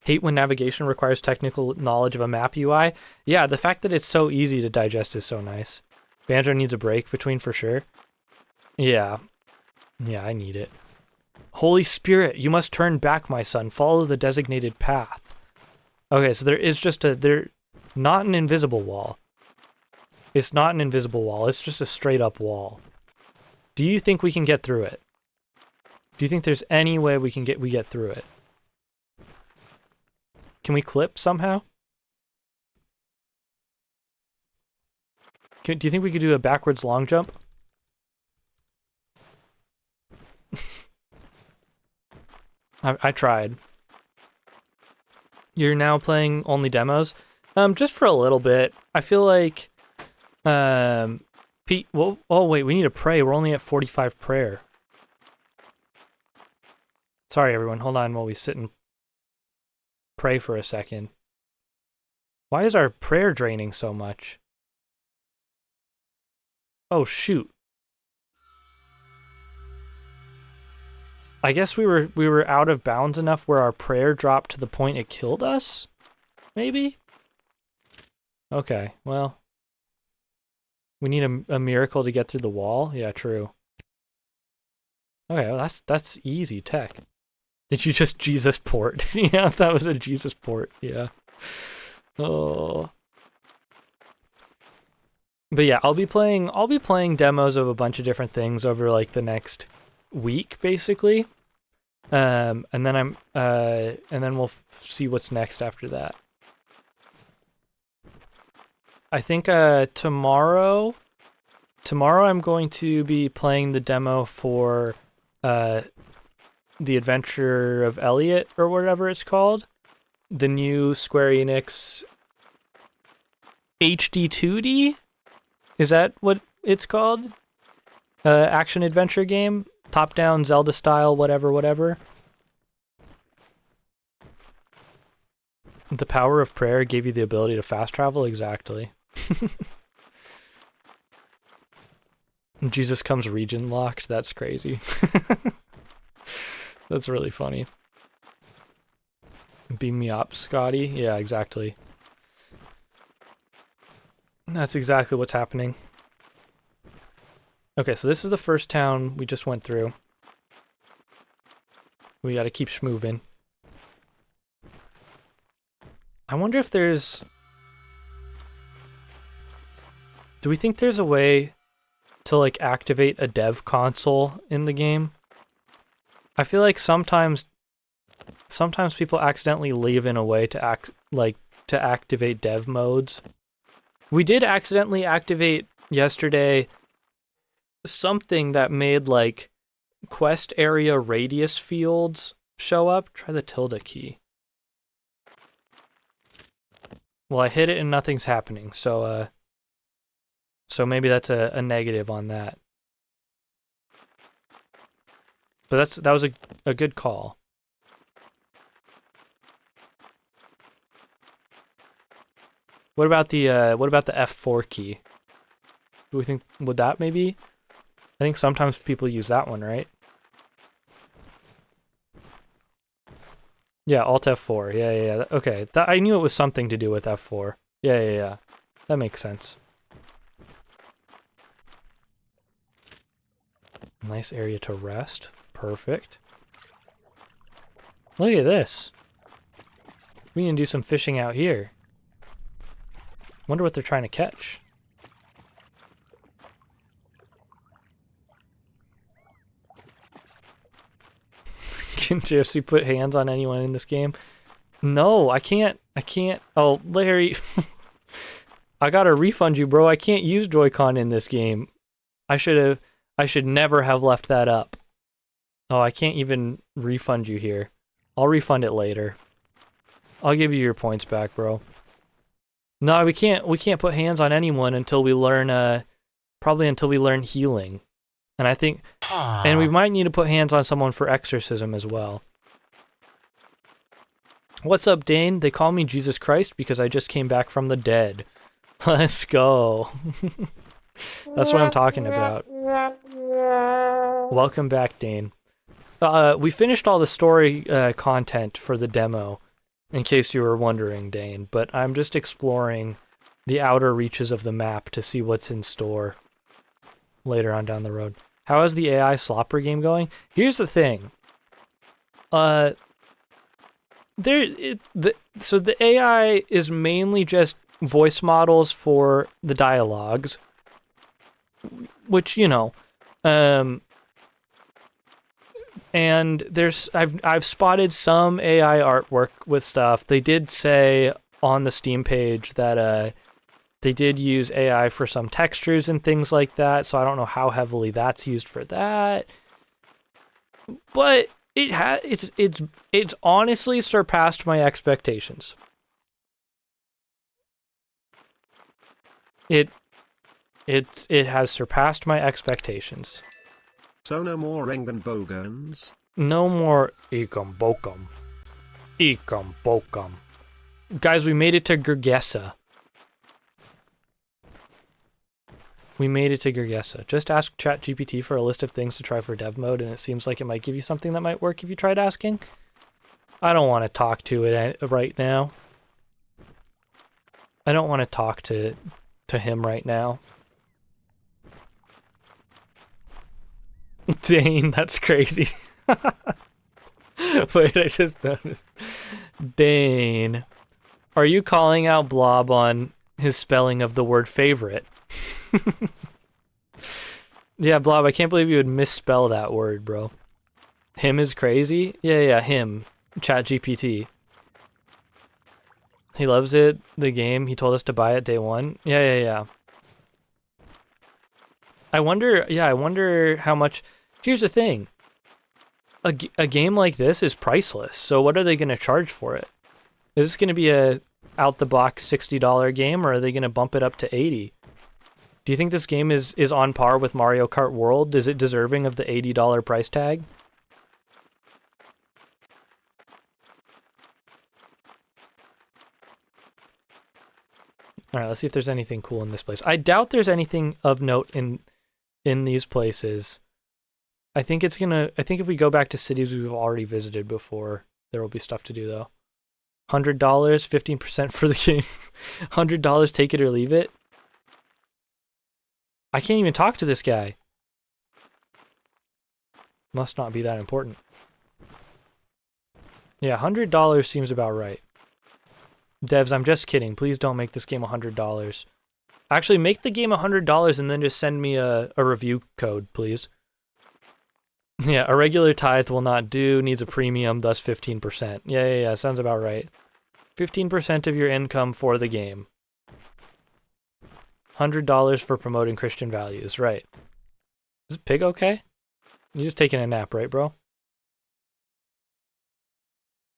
Hate when navigation requires technical knowledge of a map UI. Yeah, the fact that it's so easy to digest is so nice. Banjo needs a break between for sure. Yeah. Yeah, I need it. Holy Spirit, you must turn back, my son. Follow the designated path. Okay, so there is just not an invisible wall. It's not an invisible wall. It's just a straight up wall. Do you think we can get through it? Do you think there's any way we get through it? Can we clip somehow? Do you think we could do a backwards long jump? I tried. You're now playing only demos? Just for a little bit. I feel like Pete, well, oh wait, we need to pray. We're only at 45 prayer. Sorry everyone, hold on while we sit and pray for a second. Why is our prayer draining so much? Oh shoot. I guess we were out of bounds enough where our prayer dropped to the point it killed us? Maybe? Okay, well. We need a miracle to get through the wall? Yeah, true. Okay, well that's easy tech. Did you just Jesus port? Yeah, that was a Jesus port, yeah. Oh. But yeah, I'll be playing demos of a bunch of different things over like the next week, basically. And then we'll see what's next after that. I think tomorrow I'm going to be playing the demo for The Adventure of Elliot or whatever it's called. The new Square Enix HD2D? Is that what it's called? Action adventure game? Top-down Zelda style, whatever. The power of prayer gave you the ability to fast travel? Exactly. Jesus comes region locked? That's crazy. That's really funny. Beam me up, Scotty? Yeah, exactly. That's exactly what's happening. Okay, so this is the first town we just went through. We gotta keep schmoving. I wonder if there's... Do we think there's a way to, like, activate a dev console in the game? I feel like sometimes people accidentally leave in a way to activate dev modes. We did accidentally activate yesterday something that made like quest area radius fields show up. Try the tilde key. Well, I hit it and nothing's happening, so maybe that's a negative on that. But that was a good call. What about the F4 key? Do we think would that maybe? I think sometimes people use that one, right? Yeah, Alt F4. Yeah. Okay, I knew it was something to do with F4. Yeah. That makes sense. Nice area to rest. Perfect. Look at this. We can do some fishing out here. Wonder what they're trying to catch. Can JFC put hands on anyone in this game? No, I can't. Oh, Larry. I gotta refund you, bro. I can't use Joy-Con in this game. I should never have left that up. Oh, I can't even refund you here. I'll refund it later. I'll give you your points back, bro. No, we can't put hands on anyone until we learn, probably until we learn healing. And I think, and we might need to put hands on someone for exorcism as well. What's up, Dane? They call me Jesus Christ because I just came back from the dead. Let's go. That's what I'm talking about. Welcome back, Dane. We finished all the story content for the demo, in case you were wondering, Dane, but I'm just exploring the outer reaches of the map to see what's in store later on down the road. How is the AI Slopper game going? Here's the thing. So the AI is mainly just voice models for the dialogues, which, you know, and I've spotted some AI artwork with stuff. They did say on the Steam page that they did use AI for some textures and things like that, so I don't know how heavily that's used for that. But it's honestly surpassed my expectations. It has surpassed my expectations. So no more Rengenbogans? No more Ekum Bokum. Ekum Bokum. Guys, we made it to Gergesa. We made it to Gergesa. Just ask ChatGPT for a list of things to try for dev mode, and it seems like it might give you something that might work if you tried asking. I don't want to talk to it right now. I don't want to talk to him right now. Dane, that's crazy. Wait, I just noticed. Dane, are you calling out Blob on his spelling of the word favorite? Yeah, Blob, I can't believe you would misspell that word, bro. Him is crazy? Yeah, him. ChatGPT. He loves it, the game. He told us to buy it day one. Yeah. I wonder how much... Here's the thing. A game like this is priceless, so what are they going to charge for it? Is this going to be a out-the-box $60 game, or are they going to bump it up to $80? Do you think this game is on par with Mario Kart World? Is it deserving of the $80 price tag? Alright, let's see if there's anything cool in this place. I doubt there's anything of note in these places. I think if we go back to cities we've already visited before, there will be stuff to do though. $100, 15% for the game. $100, take it or leave it. I can't even talk to this guy. Must not be that important. Yeah, $100 seems about right. Devs, I'm just kidding. Please don't make this game $100. Actually, make the game $100 and then just send me a review code, please. Yeah, a regular tithe will not do. Needs a premium, thus 15%. Yeah, sounds about right. 15% of your income for the game. $100 for promoting Christian values, right. Is Pig okay? You just taking a nap, right, bro?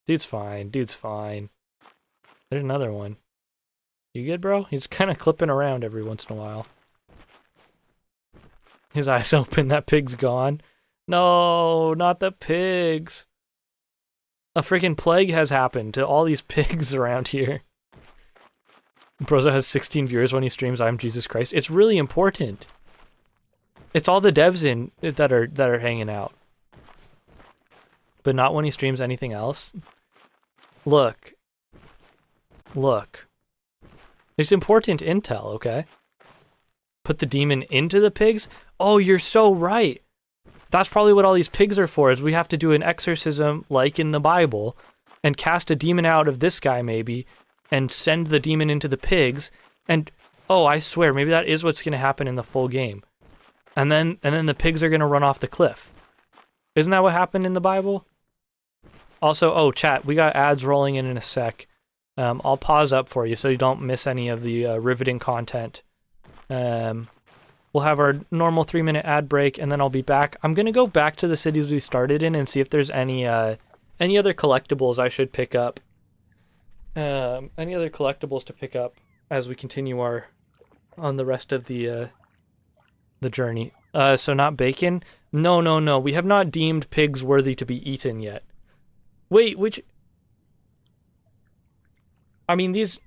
Dude's fine. There's another one. You good, bro? He's kind of clipping around every once in a while. His eyes open. That pig's gone. No, not the pigs. A freaking plague has happened to all these pigs around here. Ebrozo has 16 viewers when he streams I'm Jesus Christ. It's really important. It's all the devs that are hanging out. But not when he streams anything else. Look. It's important intel, okay? Put the demon into the pigs? Oh, you're so right. That's probably what all these pigs are for, is we have to do an exorcism like in the Bible and cast a demon out of this guy maybe and send the demon into the pigs. And, oh, I swear, maybe that is what's going to happen in the full game. And then the pigs are going to run off the cliff. Isn't that what happened in the Bible? Also, oh, chat, we got ads rolling in a sec. I'll pause up for you so you don't miss any of the riveting content. We'll have our normal 3-minute ad break, and then I'll be back. I'm going to go back to the cities we started in and see if there's any other collectibles I should pick up. Any other collectibles to pick up as we continue on the rest of the journey. So not bacon? No. We have not deemed pigs worthy to be eaten yet. Wait, which... I mean, these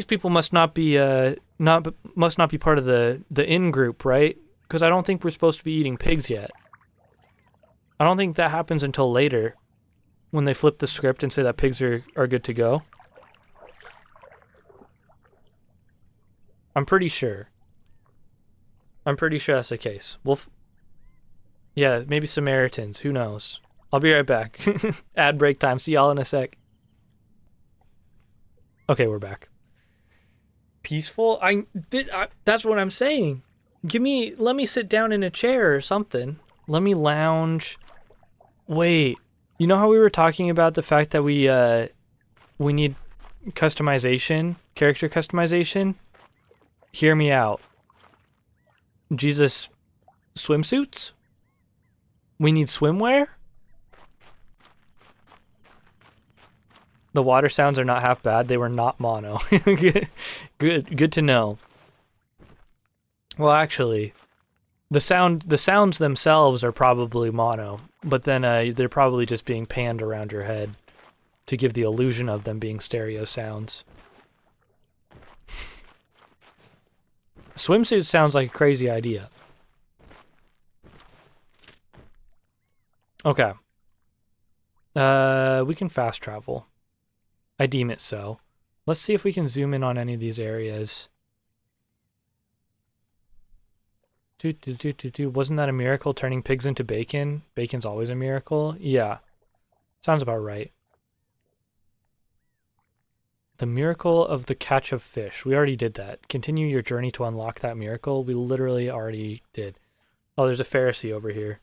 people must not be part of the in group, right? Because I don't think we're supposed to be eating pigs yet. I don't think that happens until later, when they flip the script and say that pigs are good to go. I'm pretty sure that's the case. Yeah, maybe Samaritans. Who knows? I'll be right back. Ad break time. See y'all in a sec. Okay, we're back. Peaceful? That's what I'm saying. Let me sit down in a chair or something. Let me lounge. Wait. You know how we were talking about the fact that we need customization, character customization? Hear me out. Jesus swimsuits? We need swimwear? The water sounds are not half bad. They were not mono. Good to know. Well, actually, the sounds themselves are probably mono, but then they're probably just being panned around your head to give the illusion of them being stereo sounds. Swimsuit sounds like a crazy idea. Okay. We can fast travel. I deem it so. Let's see if we can zoom in on any of these areas. Wasn't that a miracle, turning pigs into bacon? Bacon's always a miracle? Yeah. Sounds about right. The miracle of the catch of fish. We already did that. Continue your journey to unlock that miracle. We literally already did. Oh, there's a Pharisee over here.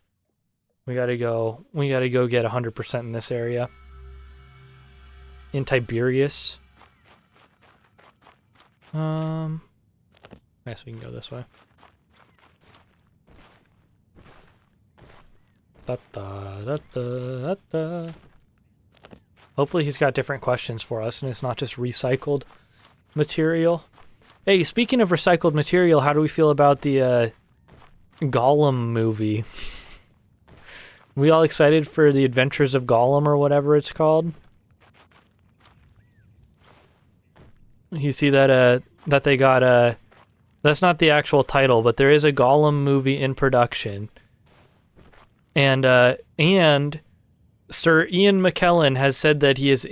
We gotta go get 100% in this area. In Tiberias. I guess we can go this way. Hopefully he's got different questions for us and it's not just recycled material. Hey, speaking of recycled material, how do we feel about the Gollum movie? We all excited for the Adventures of Gollum or whatever it's called? You see that that they got that's not the actual title, but there is a Gollum movie in production. And Sir Ian McKellen has said that he is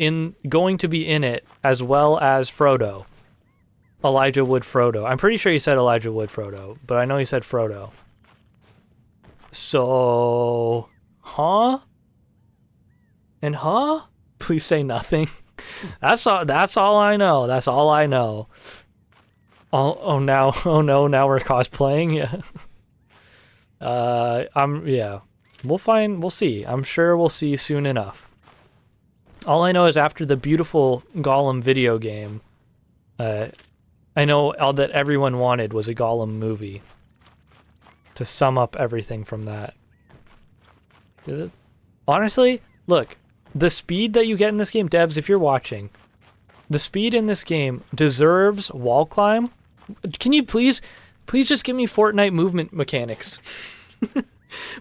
going to be in it as well as Frodo. Elijah Wood Frodo. I'm pretty sure he said Elijah Wood Frodo, but I know he said Frodo. So, huh? And huh? Please say nothing. That's all I know. That's all I know. Oh no, now we're cosplaying. Yeah. Yeah. We'll see. I'm sure we'll see soon enough. All I know is after the beautiful Gollum video game, I know all that everyone wanted was a Gollum movie. To sum up everything from that. Honestly, look, the speed that you get in this game, devs, if you're watching, the speed in this game deserves wall climb. Can you please just give me Fortnite movement mechanics?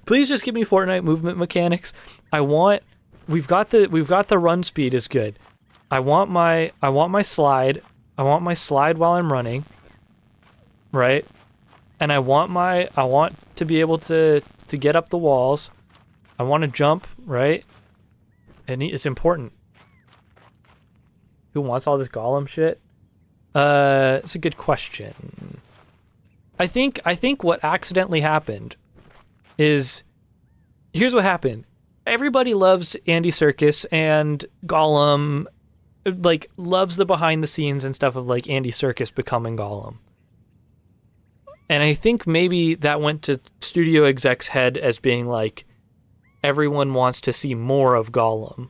Please just give me Fortnite movement mechanics. We've got the run speed is good. I want my slide. I want my slide while I'm running. Right? And I want to be able to get up the walls. I want to jump, right? And it's important. Who wants all this Gollum shit? It's a good question. I think what accidentally happened is here's what happened. Everybody loves Andy Serkis, and Gollum, like, loves the behind the scenes and stuff of, like, Andy Serkis becoming Gollum. And I think maybe that went to studio exec's head as being like, everyone wants to see more of Gollum.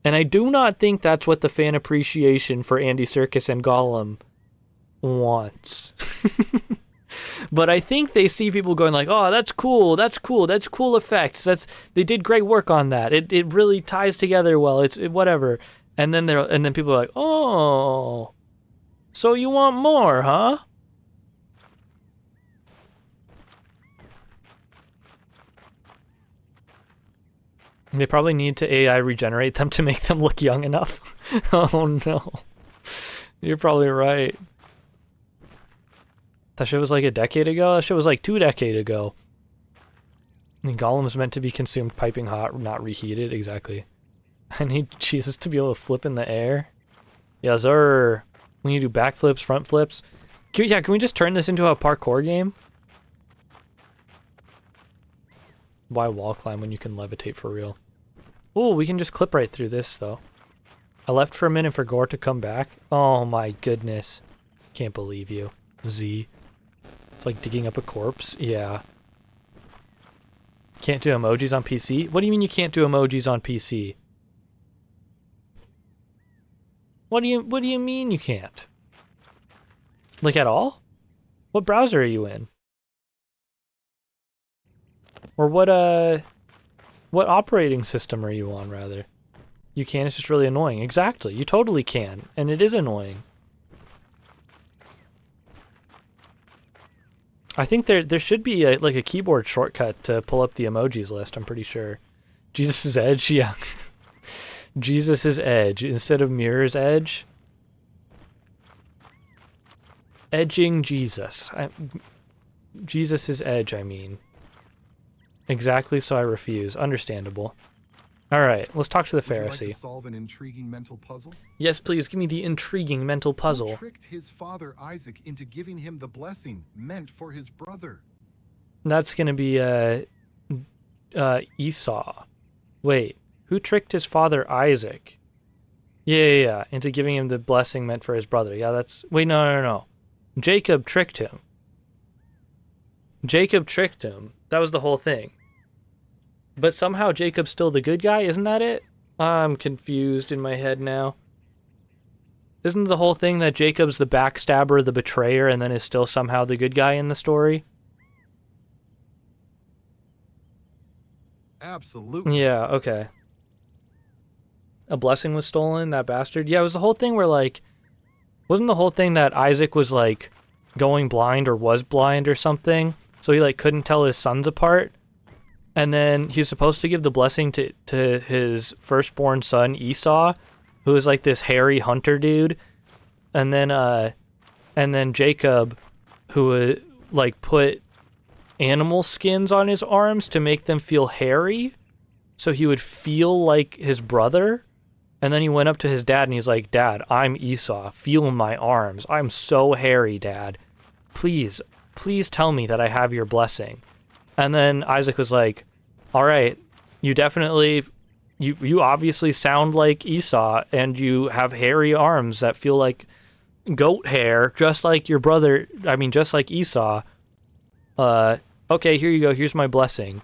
And I do not think that's what the fan appreciation for Andy Serkis and Gollum wants. But I think they see people going like, oh, that's cool effects. They did great work on that. It really ties together well. It's whatever. And then people are like, oh, so you want more, huh? They probably need to AI regenerate them to make them look young enough. Oh no. You're probably right. That shit was like a decade ago? That shit was like 2 decades ago. I mean, Gollum's meant to be consumed piping hot, not reheated. Exactly. I need Jesus to be able to flip in the air. Yes, sir. We need to do backflips, front flips. Can we just turn this into a parkour game? Why wall climb when you can levitate for real? Ooh, we can just clip right through this, though. I left for a minute for Gore to come back. Oh my goodness. Can't believe you. Z. It's like digging up a corpse. Yeah. Can't do emojis on PC? What do you mean you can't do emojis on PC? What do you mean you can't? Like at all? What browser are you in? Or what operating system are you on, rather? You can, it's just really annoying. Exactly, you totally can, and it is annoying. I think there should be like a keyboard shortcut to pull up the emojis list, I'm pretty sure. Jesus' Edge, yeah. Jesus' Edge instead of Mirror's Edge. Edging Jesus. Jesus' Edge, I mean. Exactly, so I refuse. Understandable. All right, let's talk to the Pharisee. Would you like to solve an intriguing mental puzzle? Yes, please, give me the intriguing mental puzzle. Who tricked his father Isaac into giving him the blessing meant for his brother? That's gonna be Esau. Wait, who tricked his father Isaac? Yeah, into giving him the blessing meant for his brother. Yeah, that's... Wait, no. Jacob tricked him. That was the whole thing. But somehow Jacob's still the good guy, isn't that it? I'm confused in my head now. Isn't the whole thing that Jacob's the backstabber, the betrayer, and then is still somehow the good guy in the story? Absolutely. Yeah, okay. A blessing was stolen, that bastard? Yeah, it was the whole thing where, like... Wasn't the whole thing that Isaac was, like, going blind or was blind or something? So he, like, couldn't tell his sons apart? And then he's supposed to give the blessing to his firstborn son, Esau, who is like this hairy hunter dude. And then Jacob, who would like put animal skins on his arms to make them feel hairy, so he would feel like his brother. And then he went up to his dad and he's like, Dad, I'm Esau. Feel my arms. I'm so hairy, Dad. Please tell me that I have your blessing. And then Isaac was like, all right, you definitely, you obviously sound like Esau, and you have hairy arms that feel like goat hair, just like your brother, just like Esau. Okay, here you go, here's my blessing.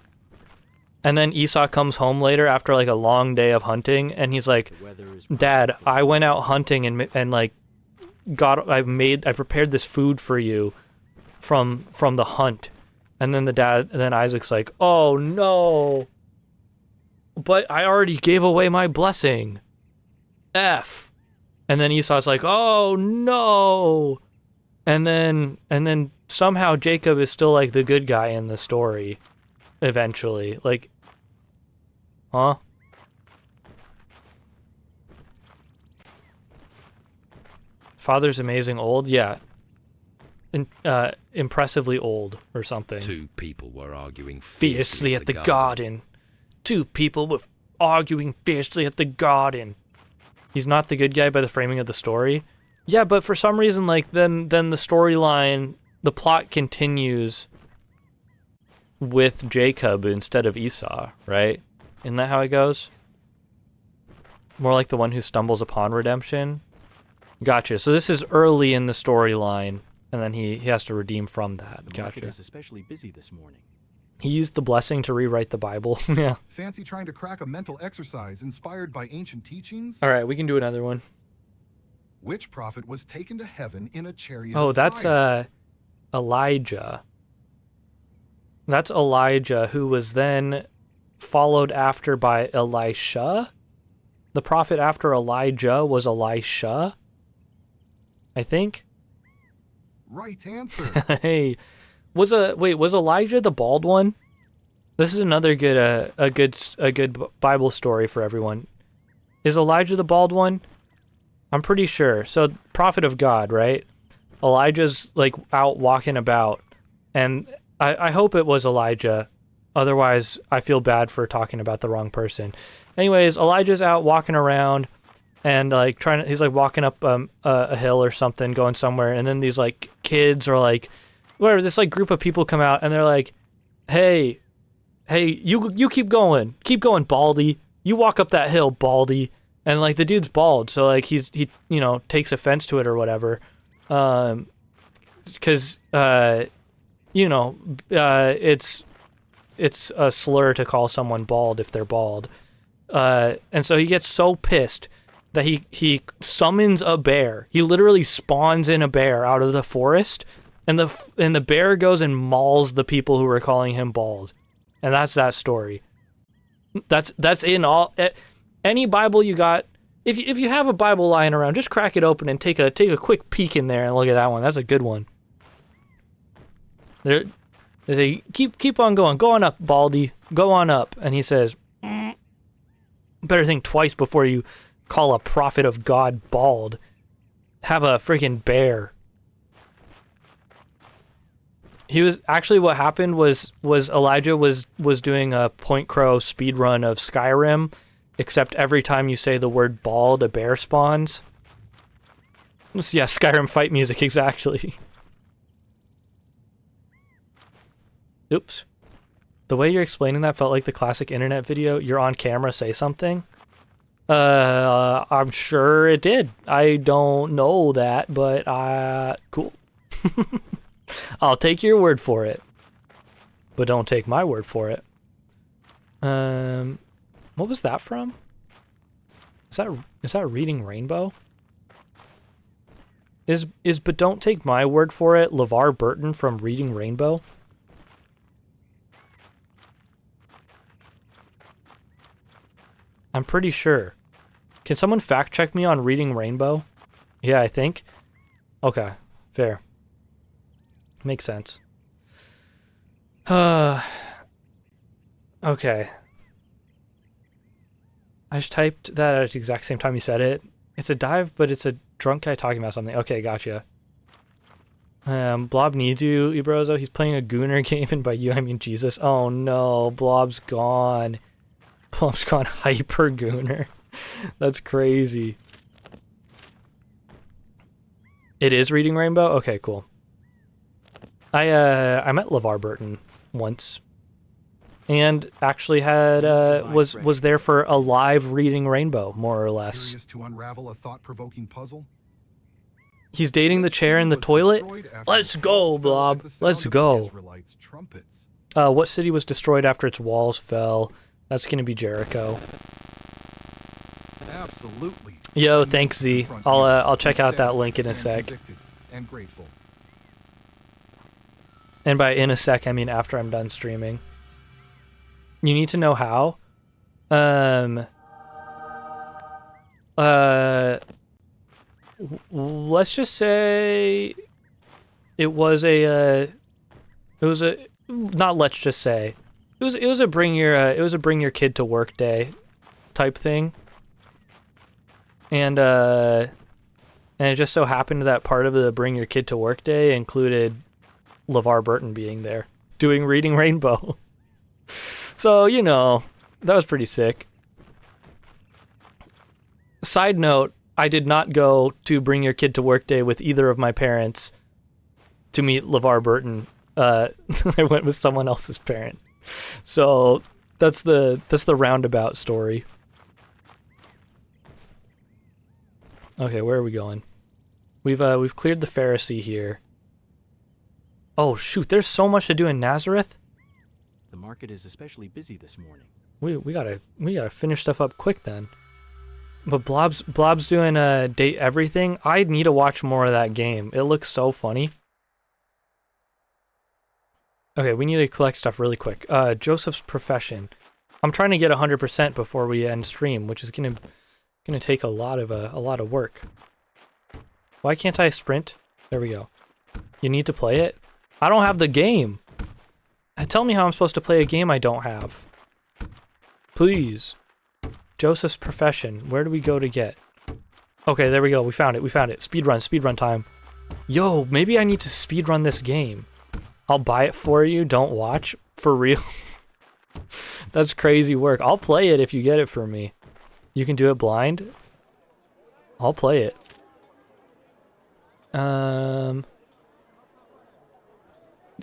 And then Esau comes home later after like a long day of hunting, and he's like, Dad, I went out hunting and like, I prepared this food for you from the hunt. And then Isaac's like, oh no, but I already gave away my blessing. F. And then Esau's like, oh no. And then somehow Jacob is still like the good guy in the story eventually. Like, huh? Father's amazing old? Yeah. Impressively old or something. 2 people were arguing fiercely at the garden. 2 people were arguing fiercely at the garden. He's not the good guy by the framing of the story. Yeah, but for some reason, like, then the storyline, the plot continues with Jacob instead of Esau, right? Isn't that how it goes? More like the one who stumbles upon redemption. Gotcha. So this is early in the storyline, and then he has to redeem from that. The market Gotcha. is especially busy this morning. He used the blessing to rewrite the Bible. Yeah. Fancy trying to crack a mental exercise inspired by ancient teachings? All right, we can do another one. Which prophet was taken to heaven in a chariot Oh, of that's fire? Elijah. That's Elijah, who was then followed after by Elisha. The prophet after Elijah was Elisha, I think. Right answer. Hey, was Elijah the bald one? This is another good a good Bible story for everyone. Is Elijah the bald one? I'm pretty sure. So, prophet of God, right? Elijah's like out walking about, and I hope it was Elijah. Otherwise, I feel bad for talking about the wrong person. Anyways, Elijah's out walking around and like he's like walking up a hill or something, going somewhere, and then these like kids or like whatever, this like group of people come out and they're like, hey, you keep going, Baldy. You walk up that hill, Baldy. And like the dude's bald, so like he you know takes offense to it or whatever, because you know it's a slur to call someone bald if they're bald, and so he gets so pissed that he summons a bear. He literally spawns in a bear out of the forest, and the bear goes and mauls the people who were calling him bald, and that's that story. That's in all. Any Bible you got, if you have a Bible lying around, just crack it open and take a quick peek in there and look at that one. That's a good one. They say, keep on going. Go on up, Baldy. Go on up. And he says, better think twice before you call a prophet of God bald. Have a freaking bear. He was actually, what happened was Elijah was doing a Point Crow speed run of Skyrim, except every time you say the word bald, a bear spawns. Yeah, Skyrim fight music, exactly. Oops. The way you're explaining that felt like the classic internet video, you're on camera, say something. I'm sure it did. I don't know that, but cool. I'll take your word for it. But don't take my word for it. What was that from? Is that Reading Rainbow? Is but don't take my word for it LeVar Burton from Reading Rainbow? I'm pretty sure. Can someone fact check me on Reading Rainbow? Yeah, I think. Okay, fair. Makes sense. Okay. I just typed that at the exact same time you said it. It's a dive, but it's a drunk guy talking about something. Okay, gotcha. Blob needs you, Ebrozo. He's playing a Gooner game, and by you I mean Jesus. Oh no, Blob's gone. Blob's gone hyper Gooner. That's crazy. It is Reading Rainbow? Okay, cool. I met LeVar Burton once. And actually had was there for a live Reading Rainbow, more or less. Curious to unravel a thought-provoking puzzle? He's dating the chair in the toilet? Let's go, Blob. Let's go. What city was destroyed after its walls fell? That's gonna be Jericho. Absolutely. Yo, thanks Z. I'll check out that link in a sec. And grateful. And by in a sec, I mean after I'm done streaming. You need to know how? Let's just say it was not let's just say. It was a bring your kid to work day type thing. And it just so happened that part of the bring your kid to work day included LeVar Burton being there doing Reading Rainbow. So, you know, that was pretty sick. Side note, I did not go to Bring Your Kid to Work Day with either of my parents to meet LeVar Burton. I went with someone else's parent. So that's the roundabout story. Okay, where are we going? We've cleared the Pharisee here. Oh shoot, there's so much to do in Nazareth. The market is especially busy this morning. We gotta finish stuff up quick then. But Blob's doing date everything. I need to watch more of that game. It looks so funny. Okay, we need to collect stuff really quick. Joseph's profession. I'm trying to get 100% before we end stream, which is gonna take a lot of work. Why can't I sprint? There we go. You need to play it? I don't have the game. Tell me how I'm supposed to play a game I don't have. Please. Joseph's profession. Where do we go to get? Okay, there we go. We found it. Speedrun time. Yo, maybe I need to speedrun this game. I'll buy it for you. Don't watch. For real. That's crazy work. I'll play it if you get it for me. You can do it blind? I'll play it.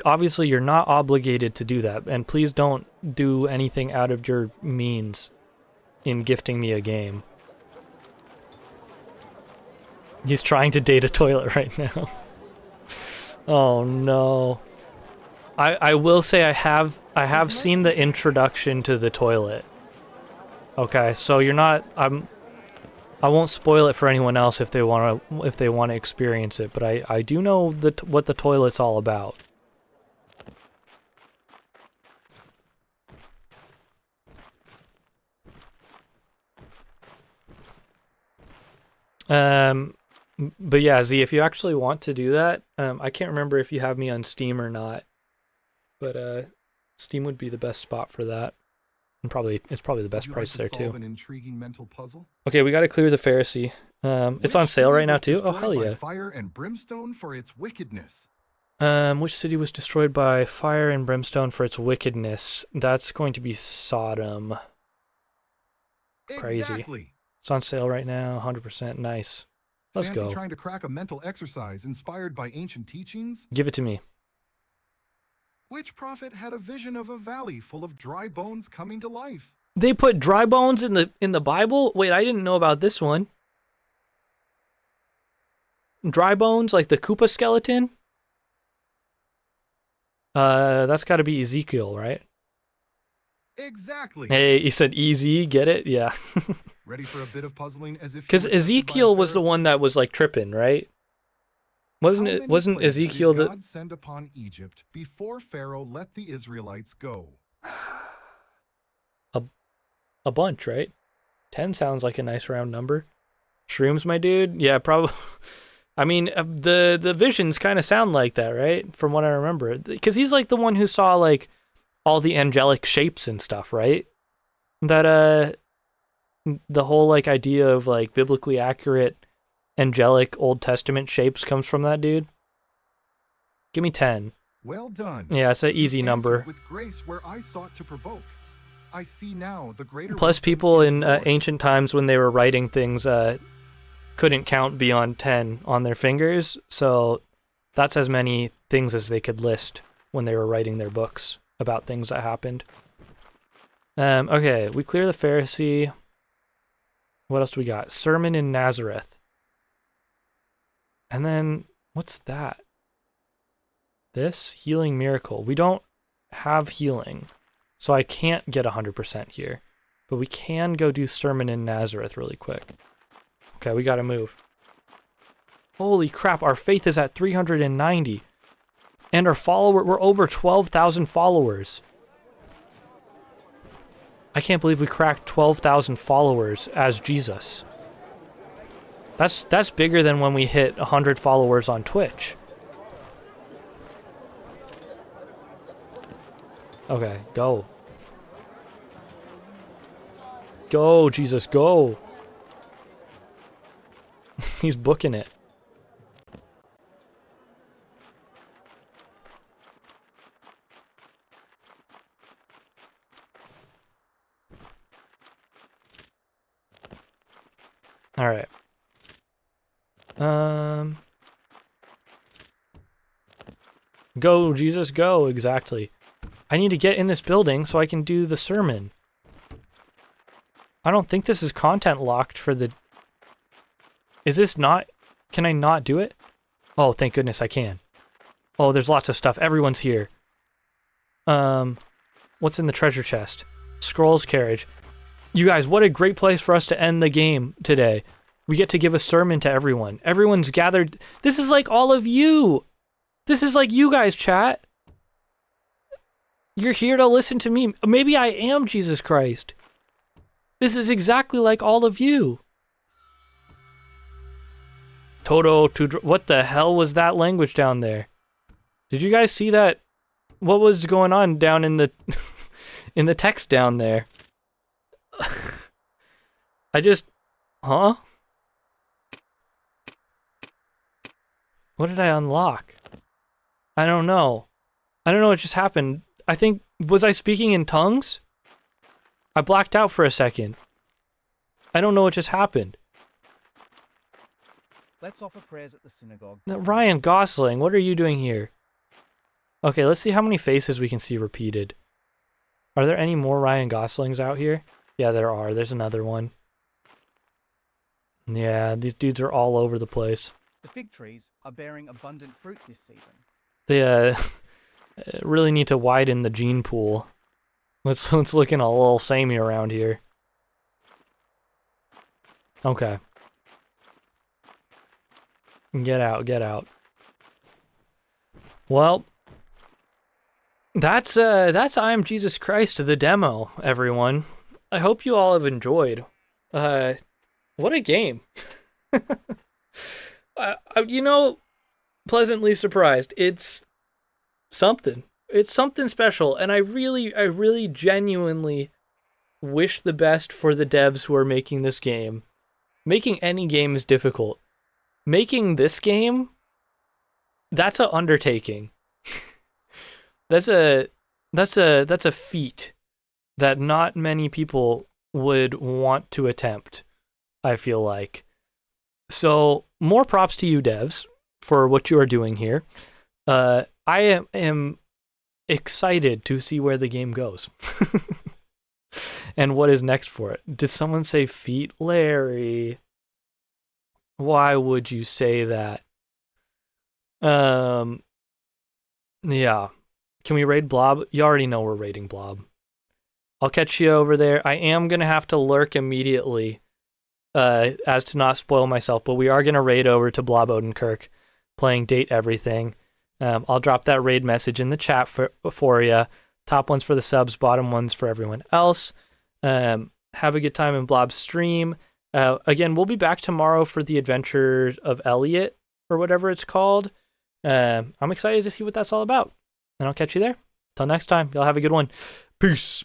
Obviously, you're not obligated to do that, and please don't do anything out of your means in gifting me a game. He's trying to date a toilet right now. Oh no. I will say I have seen the introduction to the toilet. Okay, so you're not I won't spoil it for anyone else if they want to experience it, but I do know what the toilet's all about. But yeah, Z, if you actually want to do that, I can't remember if you have me on Steam or not, but Steam would be the best spot for that, and it's probably the best price there too. An intriguing mental puzzle? Okay, we got to clear the Pharisee. It's on sale right now too. Oh hell yeah! Fire and brimstone for its wickedness. Which city was destroyed by fire and brimstone for its wickedness? That's going to be Sodom. Crazy. Exactly. It's on sale right now, 100%. Nice. Let's Fancy go. Trying to crack a mental exercise inspired by ancient teachings? Give it to me. Which prophet had a vision of a valley full of dry bones coming to life? They put dry bones in the Bible? Wait, I didn't know about this one. Dry bones, like the Koopa skeleton? That's got to be Ezekiel, right? Exactly. Hey, you said easy, get it? Yeah. Ready for a bit of puzzling as if Because Ezekiel was the one that was like tripping, right? Wasn't Ezekiel the God send upon Egypt before Pharaoh let the Israelites go? A bunch, right? 10 sounds like a nice round number. Shrooms, my dude? Yeah, probably. I mean, the visions kind of sound like that, right? From what I remember. Because he's like the one who saw like all the angelic shapes and stuff, right? That the whole like idea of like biblically accurate angelic Old Testament shapes comes from that dude. Give me 10. Well done. Yeah, it's an easy number. With grace where I sought to provoke. I see now the greater. Plus, people in ancient times when they were writing things couldn't count beyond 10 on their fingers, so that's as many things as they could list when they were writing their books about things that happened. Okay, we clear the Pharisee. What else do we got? Sermon in Nazareth. And then, what's that? This? Healing miracle. We don't have healing, so I can't get 100% here. But we can go do Sermon in Nazareth really quick. Okay, we gotta move. Holy crap, our faith is at 390. And we're over 12,000 followers. I can't believe we cracked 12,000 followers as Jesus. That's bigger than when we hit 100 followers on Twitch. Okay, go. Go, Jesus, go. He's booking it. All right. Go, Jesus, go. Exactly. I need to get in this building so I can do the sermon. I don't think this is content locked for the... Is this not... Can I not do it? Oh, thank goodness I can. Oh, there's lots of stuff. Everyone's here. What's in the treasure chest? Scrolls carriage. You guys, what a great place for us to end the game today. We get to give a sermon to everyone. Everyone's gathered. This is like all of you. This is like you guys, chat. You're here to listen to me. Maybe I am Jesus Christ. This is exactly like all of you. Toto to... What the hell was that language down there? Did you guys see that? What was going on down in the... in the text down there? I just... Huh? What did I unlock? I don't know. I don't know what just happened. I think... Was I speaking in tongues? I blacked out for a second. I don't know what just happened. Let's offer prayers at the synagogue. Now, Ryan Gosling, what are you doing here? Okay, let's see how many faces we can see repeated. Are there any more Ryan Goslings out here? Yeah, there are. There's another one. Yeah, these dudes are all over the place. The fig trees are bearing abundant fruit this season. They really need to widen the gene pool. It's looking a little samey around here. Okay. Get out, get out. Well, that's I Am Jesus Christ, the demo, everyone. I hope you all have enjoyed. What a game. You know, pleasantly surprised. It's something. It's something special, and I really genuinely wish the best for the devs who are making this game. Making any game is difficult. Making this game, that's an undertaking. that's a feat that not many people would want to attempt, I feel like. So, more props to you devs for what you are doing here. I am excited to see where the game goes. And what is next for it. Did someone say feet? Larry, why would you say that? Yeah. Can we raid Blob? You already know we're raiding Blob. I'll catch you over there. I am going to have to lurk immediately as to not spoil myself, but we are going to raid over to Blob Odenkirk, playing Date Everything. I'll drop that raid message in the chat for you. Top ones for the subs, bottom ones for everyone else. Have a good time in Blob's stream. Again, we'll be back tomorrow for the Adventure of Elliot, or whatever it's called. I'm excited to see what that's all about. And I'll catch you there. Till next time, y'all have a good one. Peace.